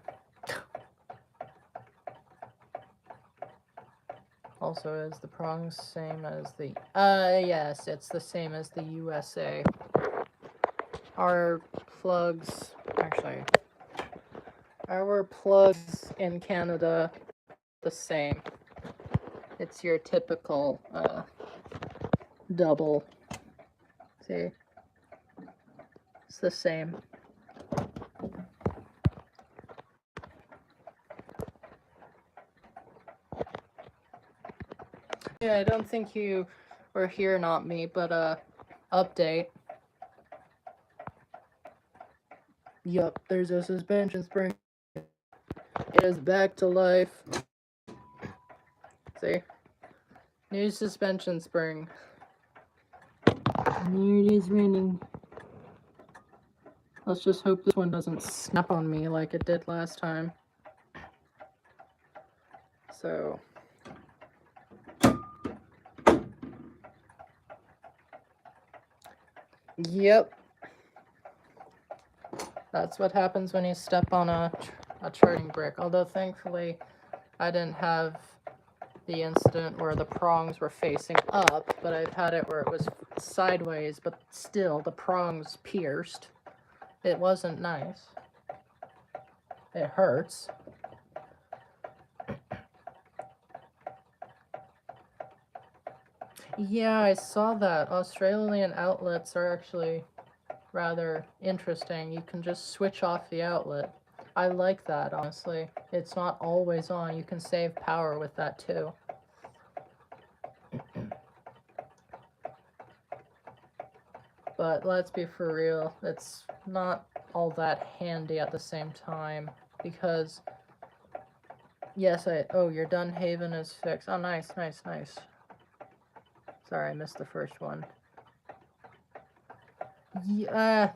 Speaker 1: Also, is the prongs same as the... yes, it's the same as the USA. Our plugs... Actually, our plugs in Canada, the same. It's your typical, double. See? It's the same. Yeah, I don't think you were here, not me, but, update. Yup, there's a suspension spring. It is back to life. See? New suspension spring. There it is running. Let's just hope this one doesn't snap on me like it did last time. So... Yep. That's what happens when you step on a charging brick. Although, thankfully, I didn't have the incident where the prongs were facing up, but I've had it where it was sideways, but still, the prongs pierced. It wasn't nice. It hurts. Yeah, I saw that. Australian outlets are actually rather interesting. You can just switch off the outlet. I like that, honestly. It's not always on. You can save power with that, too. But let's be for real, it's not all that handy at the same time, because, yes, oh, your Dunhaven is fixed. Oh, nice, nice, nice. Sorry, I missed the first one. Yeah,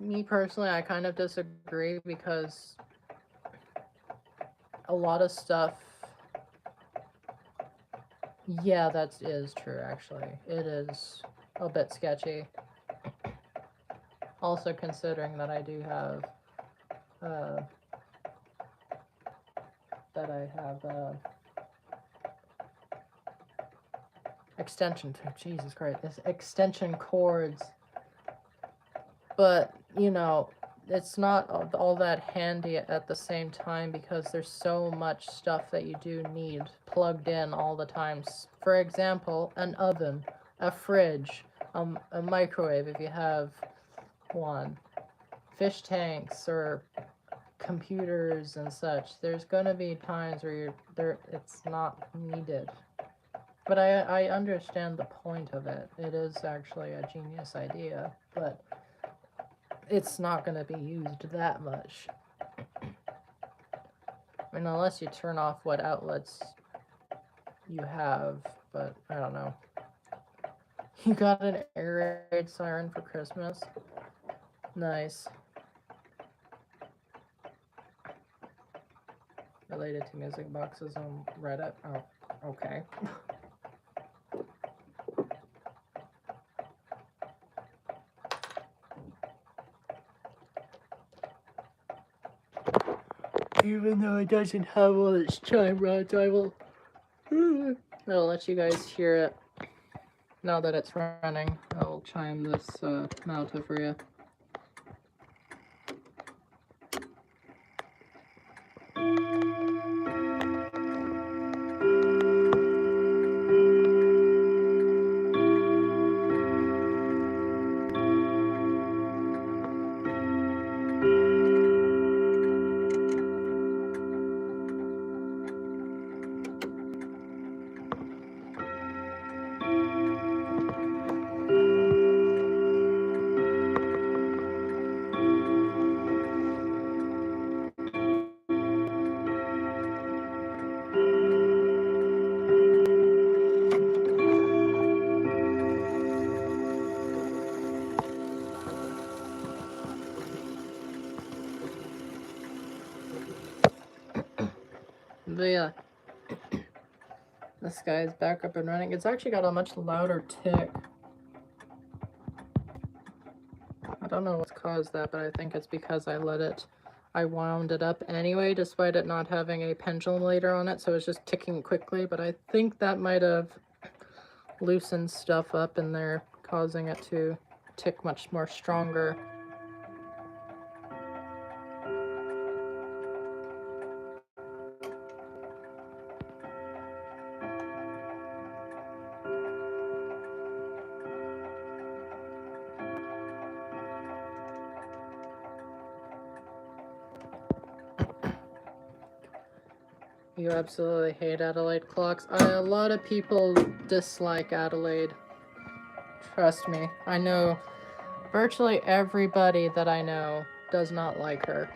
Speaker 1: me personally, I kind of disagree, because a lot of stuff, yeah, that is true, actually. It is a bit sketchy. Also considering that I do have, Jesus Christ, this extension cords. But, you know, it's not all that handy at the same time because there's so much stuff that you do need plugged in all the time. For example, an oven, a fridge, a microwave if you have one, fish tanks or computers and such. There's gonna be times where it's not needed. But I understand the point of it. It is actually a genius idea, but it's not going to be used that much. I mean, unless you turn off what outlets you have, but I don't know. You got an air raid siren for Christmas? Nice. Related to music boxes on Reddit? Oh, okay. Even though it doesn't have all its chime rods, I'll let you guys hear it. Now that it's running, I'll chime this Malta for you. But yeah, this guy's back up and running. It's actually got a much louder tick. I don't know what's caused that, but I think it's because I wound it up anyway, despite it not having a pendulum later on it, so it's just ticking quickly, but I think that might have loosened stuff up in there, causing it to tick much more stronger. You absolutely hate Adelaide clocks. A lot of people dislike Adelaide. Trust me. I know virtually everybody that I know does not like her.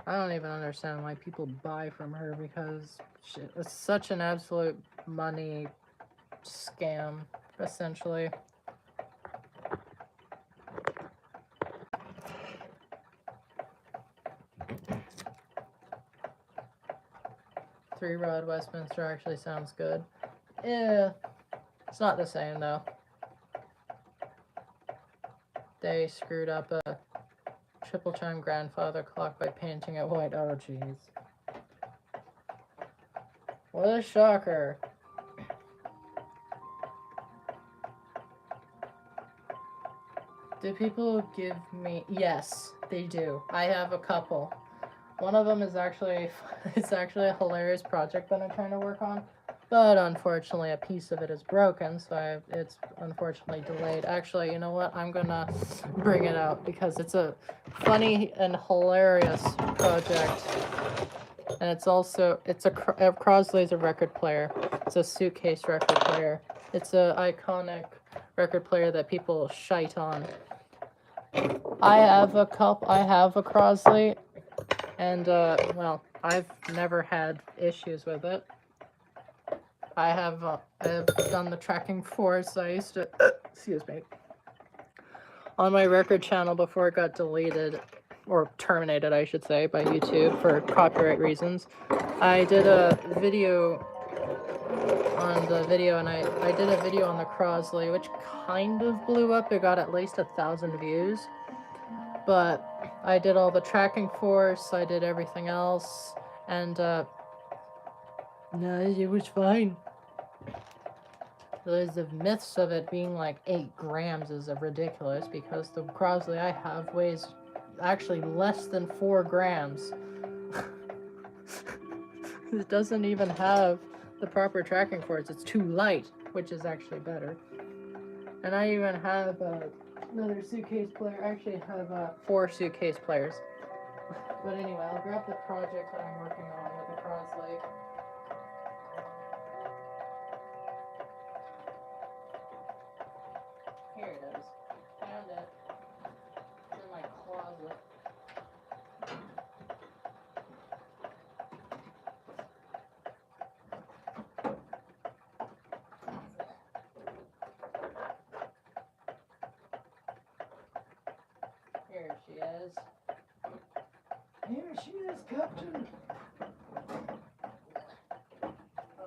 Speaker 1: I don't even understand why people buy from her because it's such an absolute money scam, essentially. Three-rod Westminster actually sounds good. Yeah, it's not the same though. They screwed up a triple chime grandfather clock by painting it white. Oh jeez. What a shocker. Do people give me... Yes, they do. I have a couple. One of them is actually... It's actually a hilarious project that I'm trying to work on. But unfortunately, a piece of it is broken, so it's unfortunately delayed. Actually, you know what? I'm gonna bring it out because it's a funny and hilarious project. And it's also... It's a Crosley's a record player. It's a suitcase record player. It's a iconic record player that people shite on. I have a Crosley, and well, I've never had issues with it. I've done the tracking for it, so I used to excuse me, on my record channel before it got deleted or terminated, I should say, by YouTube for copyright reasons. I did a video on the video, and I did a video on the Crosley, which kind of blew up. It got at least 1,000 views, but I did all the tracking force, I did everything else, and No, it was fine. The myths of it being like 8 grams is ridiculous because the Crosley I have weighs actually less than 4 grams. It doesn't even have the proper tracking force. It's too light, which is actually better. And I even have another suitcase player. I actually have 4 suitcase players. But anyway, I'll grab the project that I'm working on with the Crosley. Here it is. Found it. It's in my closet. Here she is. Here she is, Captain. Oh,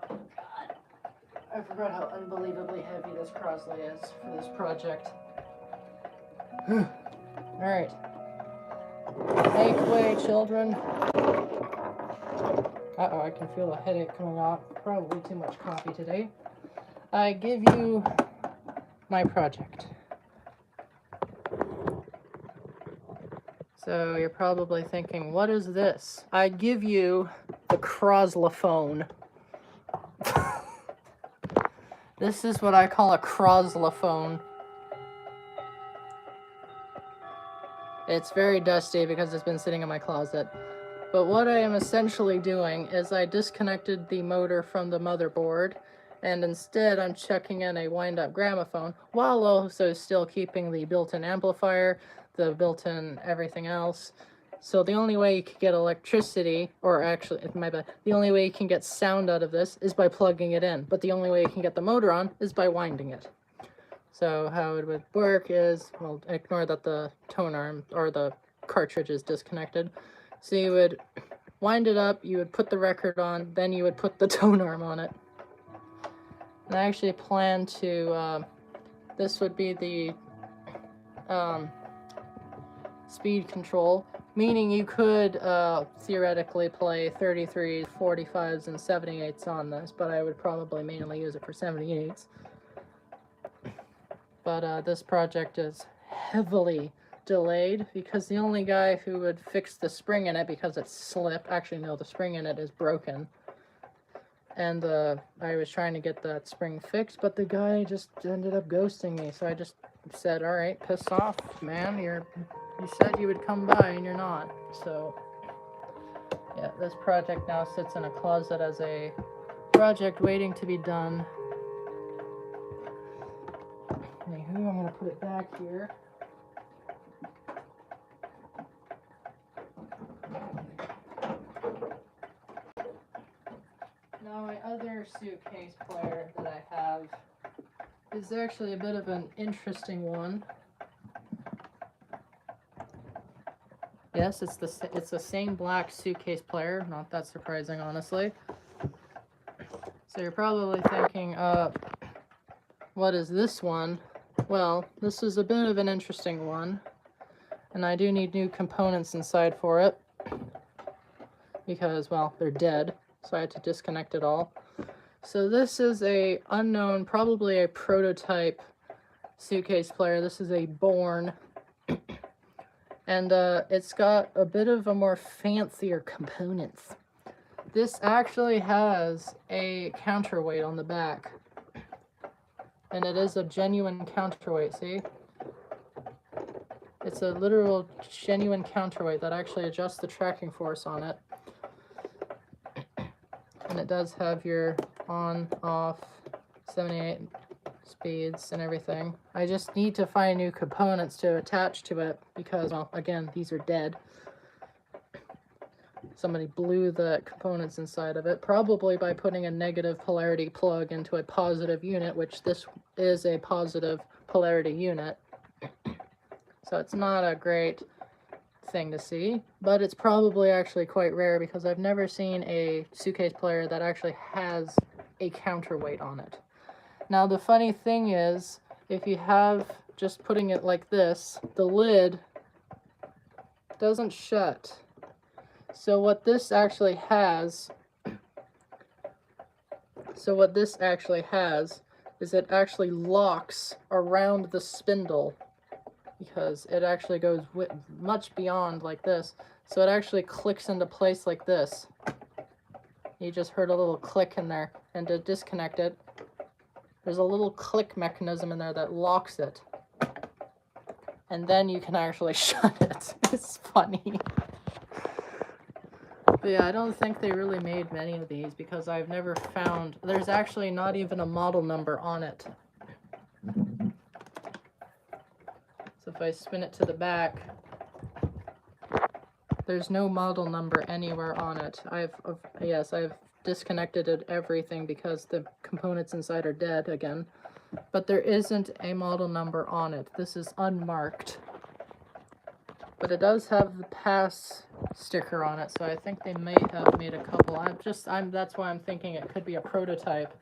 Speaker 1: God. I forgot how unbelievably heavy this Crosley is for this project. Alright. Make way, children. Uh-oh, I can feel a headache coming off. Probably too much coffee today. I give you my project. So you're probably thinking, what is this? I give you the Croslaphone. This is what I call a Croslaphone. It's very dusty because it's been sitting in my closet. But what I am essentially doing is I disconnected the motor from the motherboard, and instead I'm chucking in a wind-up gramophone while also still keeping the built-in amplifier, the built-in everything else. So the only way you can get electricity, or actually, my bad, the only way you can get sound out of this is by plugging it in, but the only way you can get the motor on is by winding it. So how it would work is, well, ignore that the tone arm or the cartridge is disconnected. So you would wind it up, you would put the record on, then you would put the tone arm on it. And I actually plan to, this would be the speed control, meaning you could theoretically play 33s, 45s, and 78s on this, but I would probably mainly use it for 78s. But this project is heavily delayed because the only guy who would fix the spring in it because it slipped, actually no, the spring in it is broken. And I was trying to get that spring fixed, but the guy just ended up ghosting me. So I just said, all right, piss off, man. You said you would come by and you're not. So yeah, this project now sits in a closet as a project waiting to be done. Anywho, I'm going to put it back here. Now my other suitcase player that I have is actually a bit of an interesting one. Yes, it's the same black suitcase player. Not that surprising, honestly. So you're probably thinking, what is this one? Well, this is a bit of an interesting one, and I do need new components inside for it because, well, they're dead, so I had to disconnect it all. So this is a unknown, probably a prototype suitcase player. This is a Born, and it's got a bit of a more fancier components. This actually has a counterweight on the back. And it is a genuine counterweight, see? It's a literal genuine counterweight that actually adjusts the tracking force on it. And it does have your on, off, 78 speeds and everything. I just need to find new components to attach to it because, well, again, these are dead. Somebody blew the components inside of it, probably by putting a negative polarity plug into a positive unit, which this is a positive polarity unit. So it's not a great thing to see, but it's probably actually quite rare because I've never seen a suitcase player that actually has a counterweight on it. Now the funny thing is, if you have just putting it like this, the lid doesn't shut. So what this actually has So what this actually has is it actually locks around the spindle, because it actually goes much beyond like this. So it actually clicks into place like this. You just heard a little click in there. And to disconnect it, there's a little click mechanism in there that locks it. And then you can actually shut it. It's funny. But yeah, I don't think they really made many of these because I've never found... There's actually not even a model number on it. So if I spin it to the back, there's no model number anywhere on it. I've disconnected everything because the components inside are dead again. But there isn't a model number on it. This is unmarked. But it does have the pass sticker on it, so I think they may have made a couple. That's why I'm thinking it could be a prototype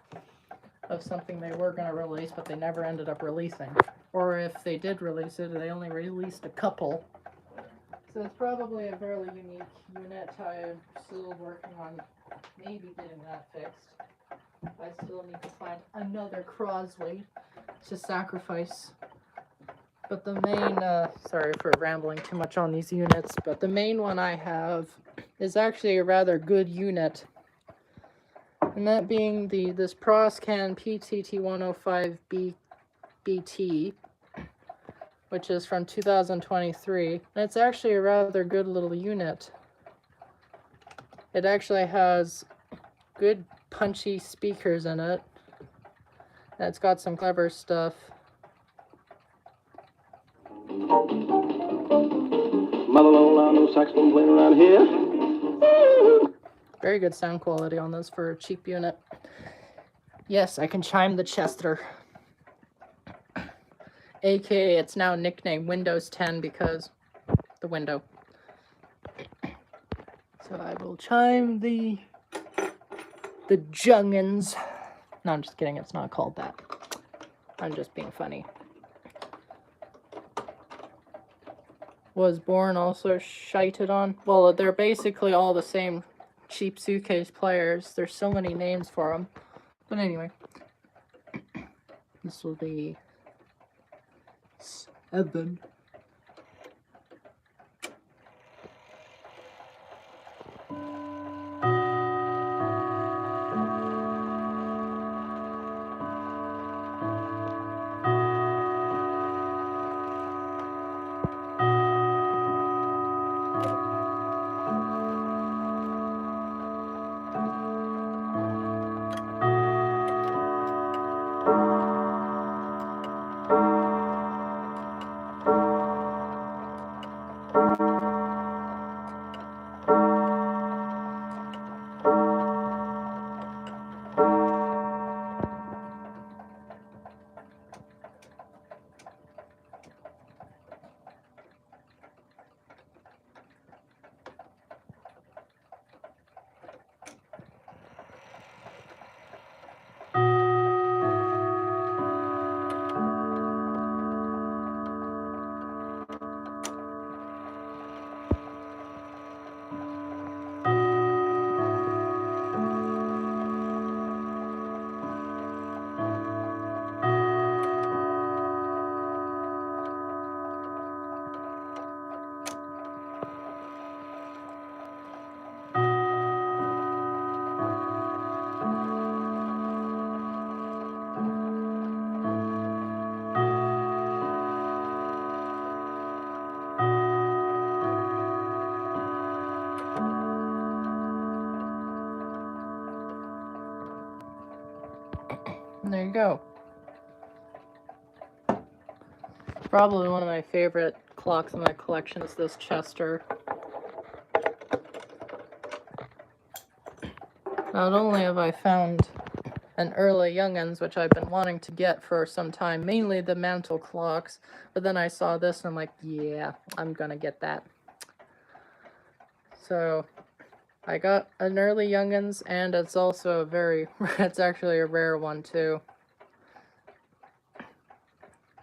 Speaker 1: of something they were going to release, but they never ended up releasing. Or if they did release it, they only released a couple. So it's probably a fairly unique unit. I'm still working on maybe getting that fixed. I still need to find another Crosley to sacrifice. But the main, sorry for rambling too much on these units, but the main one I have is actually a rather good unit. And that being this Proscan PTT105BT, which is from 2023. And it's actually a rather good little unit. It actually has good punchy speakers in it. And it's got some clever stuff. Mother Lola, no saxophone playing around here. Very good sound quality on this for a cheap unit. Yes, I can chime the Chester. AKA, it's now nicknamed Windows 10 because the window. So I will chime the Jungans. No, I'm just kidding. It's not called that. I'm just being funny. Was Born also shited on? Well, they're basically all the same cheap suitcase players. There's so many names for them. But anyway, this will be 7. And there you go. Probably one of my favorite clocks in my collection is this Chester. Not only have I found an early Young'uns, which I've been wanting to get for some time, mainly the mantle clocks, but then I saw this and I'm like, yeah, I'm gonna get that. So I got an early Young'uns, and it's also it's actually a rare one too.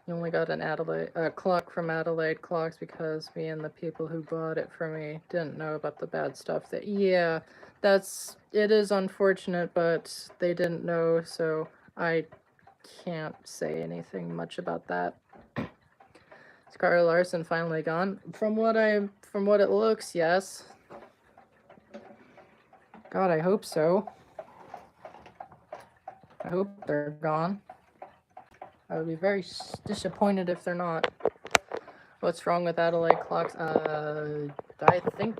Speaker 1: You only got a clock from Adelaide Clocks because me and the people who bought it for me didn't know about the bad stuff. Yeah, it is unfortunate, but they didn't know, so I can't say anything much about that. Scarlett Larson finally gone. From what it looks, yes. God, I hope so. I hope they're gone. I would be very disappointed if they're not. What's wrong with Adelaide clocks? I think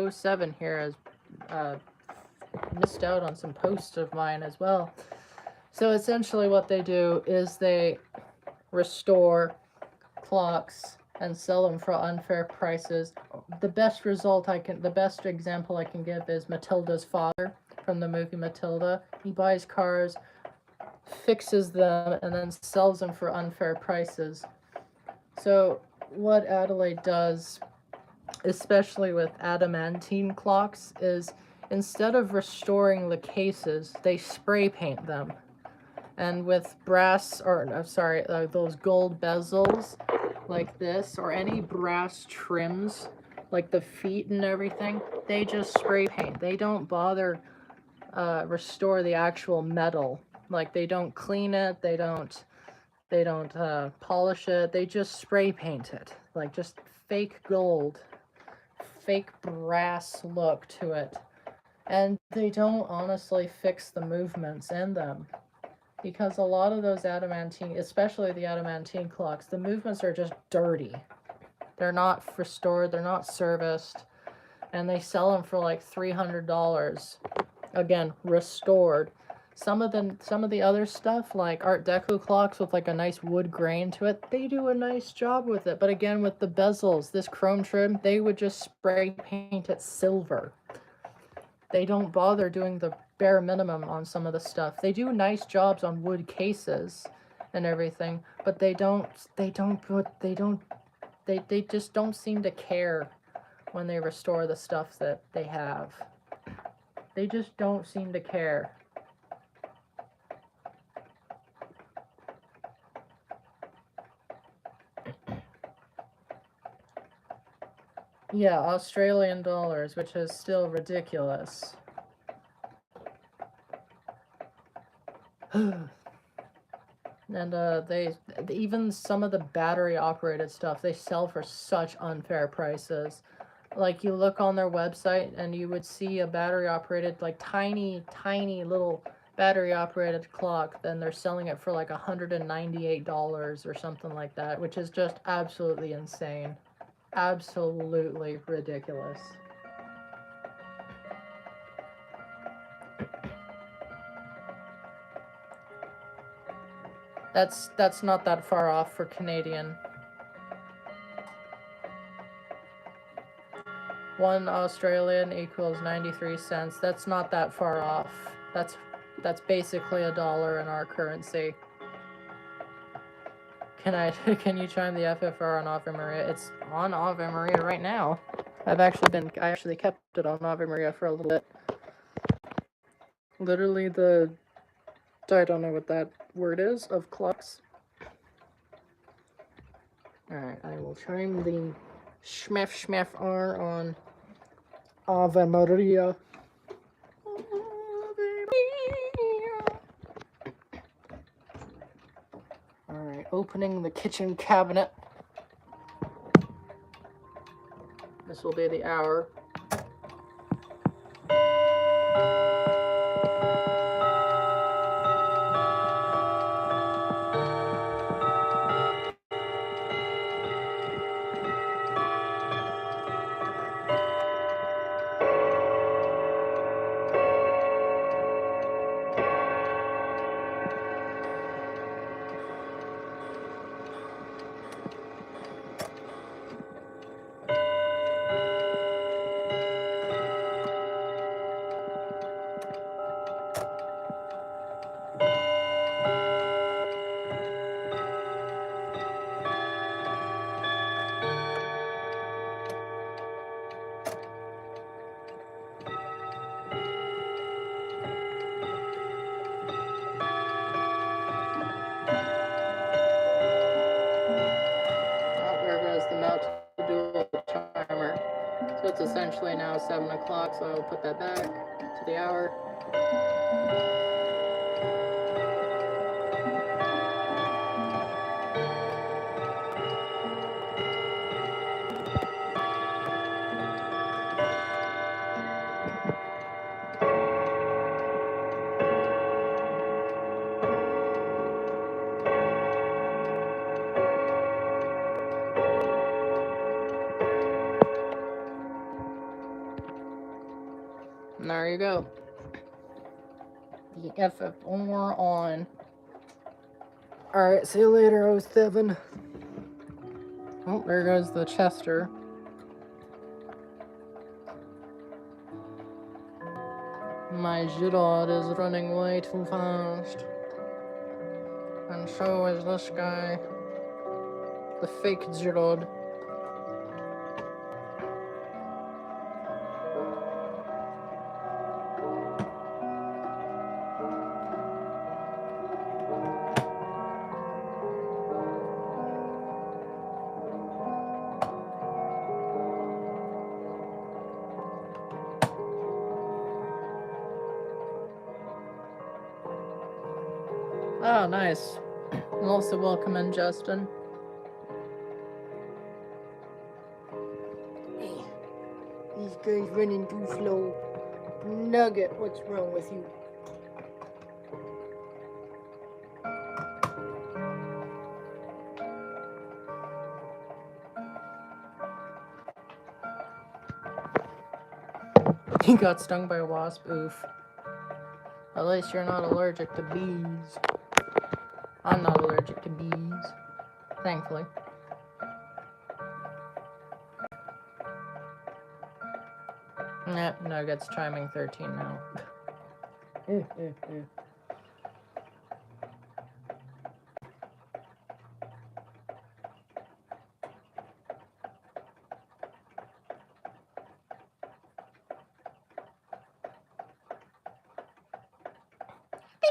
Speaker 1: 07 here has missed out on some posts of mine as well. So essentially what they do is they restore clocks and sell them for unfair prices. The best example I can give is Matilda's father from the movie Matilda. He buys cars, fixes them, and then sells them for unfair prices. So what Adelaide does, especially with adamantine clocks, is instead of restoring the cases, they spray paint them. And with brass, those gold bezels like this, or any brass trims, like the feet and everything, they just spray paint. They don't bother restore the actual metal. Like, they don't clean it, they don't polish it, they just spray paint it. Like, just fake gold, fake brass look to it. And they don't honestly fix the movements in them. Because a lot of those adamantine, especially the adamantine clocks, the movements are just dirty. They're not restored, they're not serviced, and they sell them for like $300. Again, restored. Some of the other stuff, like Art Deco clocks with like a nice wood grain to it, they do a nice job with it. But again, with the bezels, this chrome trim, they would just spray paint it silver. They don't bother doing the bare minimum on some of the stuff. They do nice jobs on wood cases and everything, but they just don't seem to care when they restore the stuff that they have. They just don't seem to care. Yeah, Australian dollars, which is still ridiculous. And even some of the battery operated stuff, they sell for such unfair prices. Like, you look on their website and you would see a battery operated, like tiny little battery operated clock, then they're selling it for like $198 or something like that, which is just absolutely insane. Absolutely ridiculous. That's not that far off for Canadian. 1 Australian equals 93 cents. That's not that far off. That's basically $1 in our currency. Can you chime the FFR on Ave Maria? It's on Ave Maria right now. I actually kept it on Ave Maria for a little bit. Literally I don't know what that word is, of clocks. Alright, I will chime the schmef R on Ave Maria. Alright, opening the kitchen cabinet. This will be the hour. essentially now 7 o'clock, so I will put that back to the hour. And there you go. The FF4 on. Alright, see you later, 07. Oh, there goes the Chester. My Giroud is running way too fast. And so is this guy. The fake Giroud. Oh, nice. And also welcome in, Justin. These guys running too slow. Nugget, what's wrong with you? He got stung by a wasp. Oof. At least you're not allergic to bees. I'm not allergic to bees. Thankfully. Nah, Nugget's chiming 13 now. Been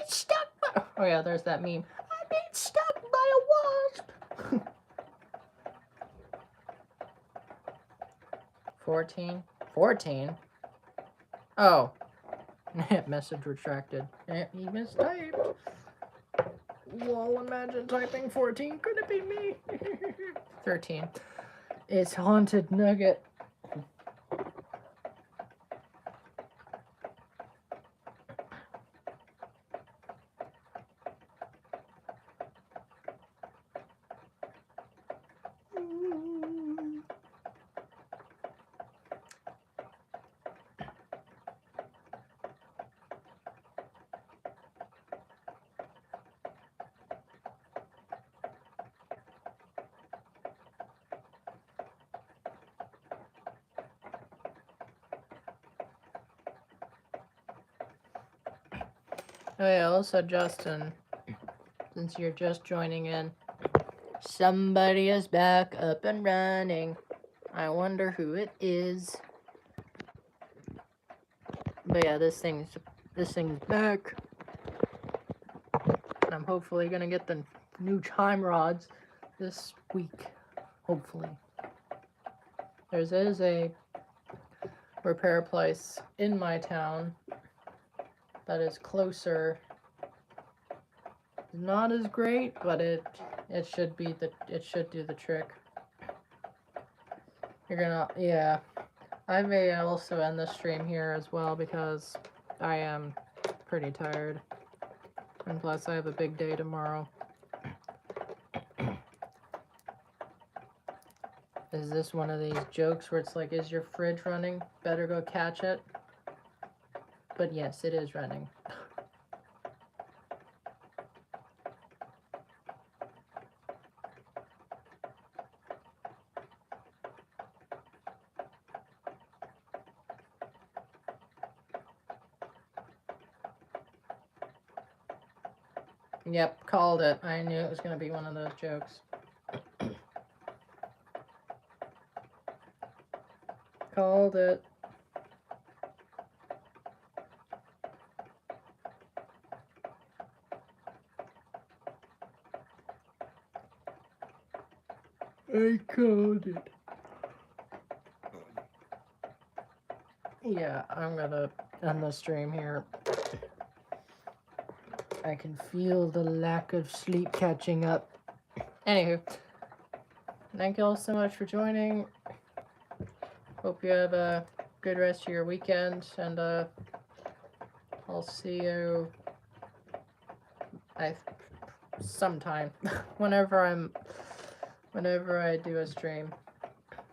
Speaker 1: stuck by... Oh yeah, there's that meme. I've been stuck by a wasp. 14? 14? Oh. Message retracted. He mistyped. Well, imagine typing 14. Could it be me? 13. It's Haunted Nugget. Oh yeah, also Justin, since you're just joining in, somebody is back up and running. I wonder who it is. But yeah, this thing's back. And I'm hopefully gonna get the new chime rods this week. Hopefully. There is a repair place in my town that is closer. Not as great, but it should be it should do the trick. You're gonna, yeah. I may also end the stream here as well because I am pretty tired. And plus I have a big day tomorrow. Is this one of these jokes where it's like, is your fridge running? Better go catch it. But yes, it is running. Yep, called it. I knew it was going to be one of those jokes. Called it. I called it. yeah, I'm gonna end the stream here. I can feel the lack of sleep catching up. Anywho, thank you all so much for joining. Hope you have a good rest of your weekend, and I'll see you sometime whenever I do a stream.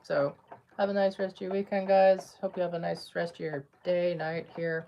Speaker 1: So have a nice rest of your weekend, guys. Hope you have a nice rest of your day, night here.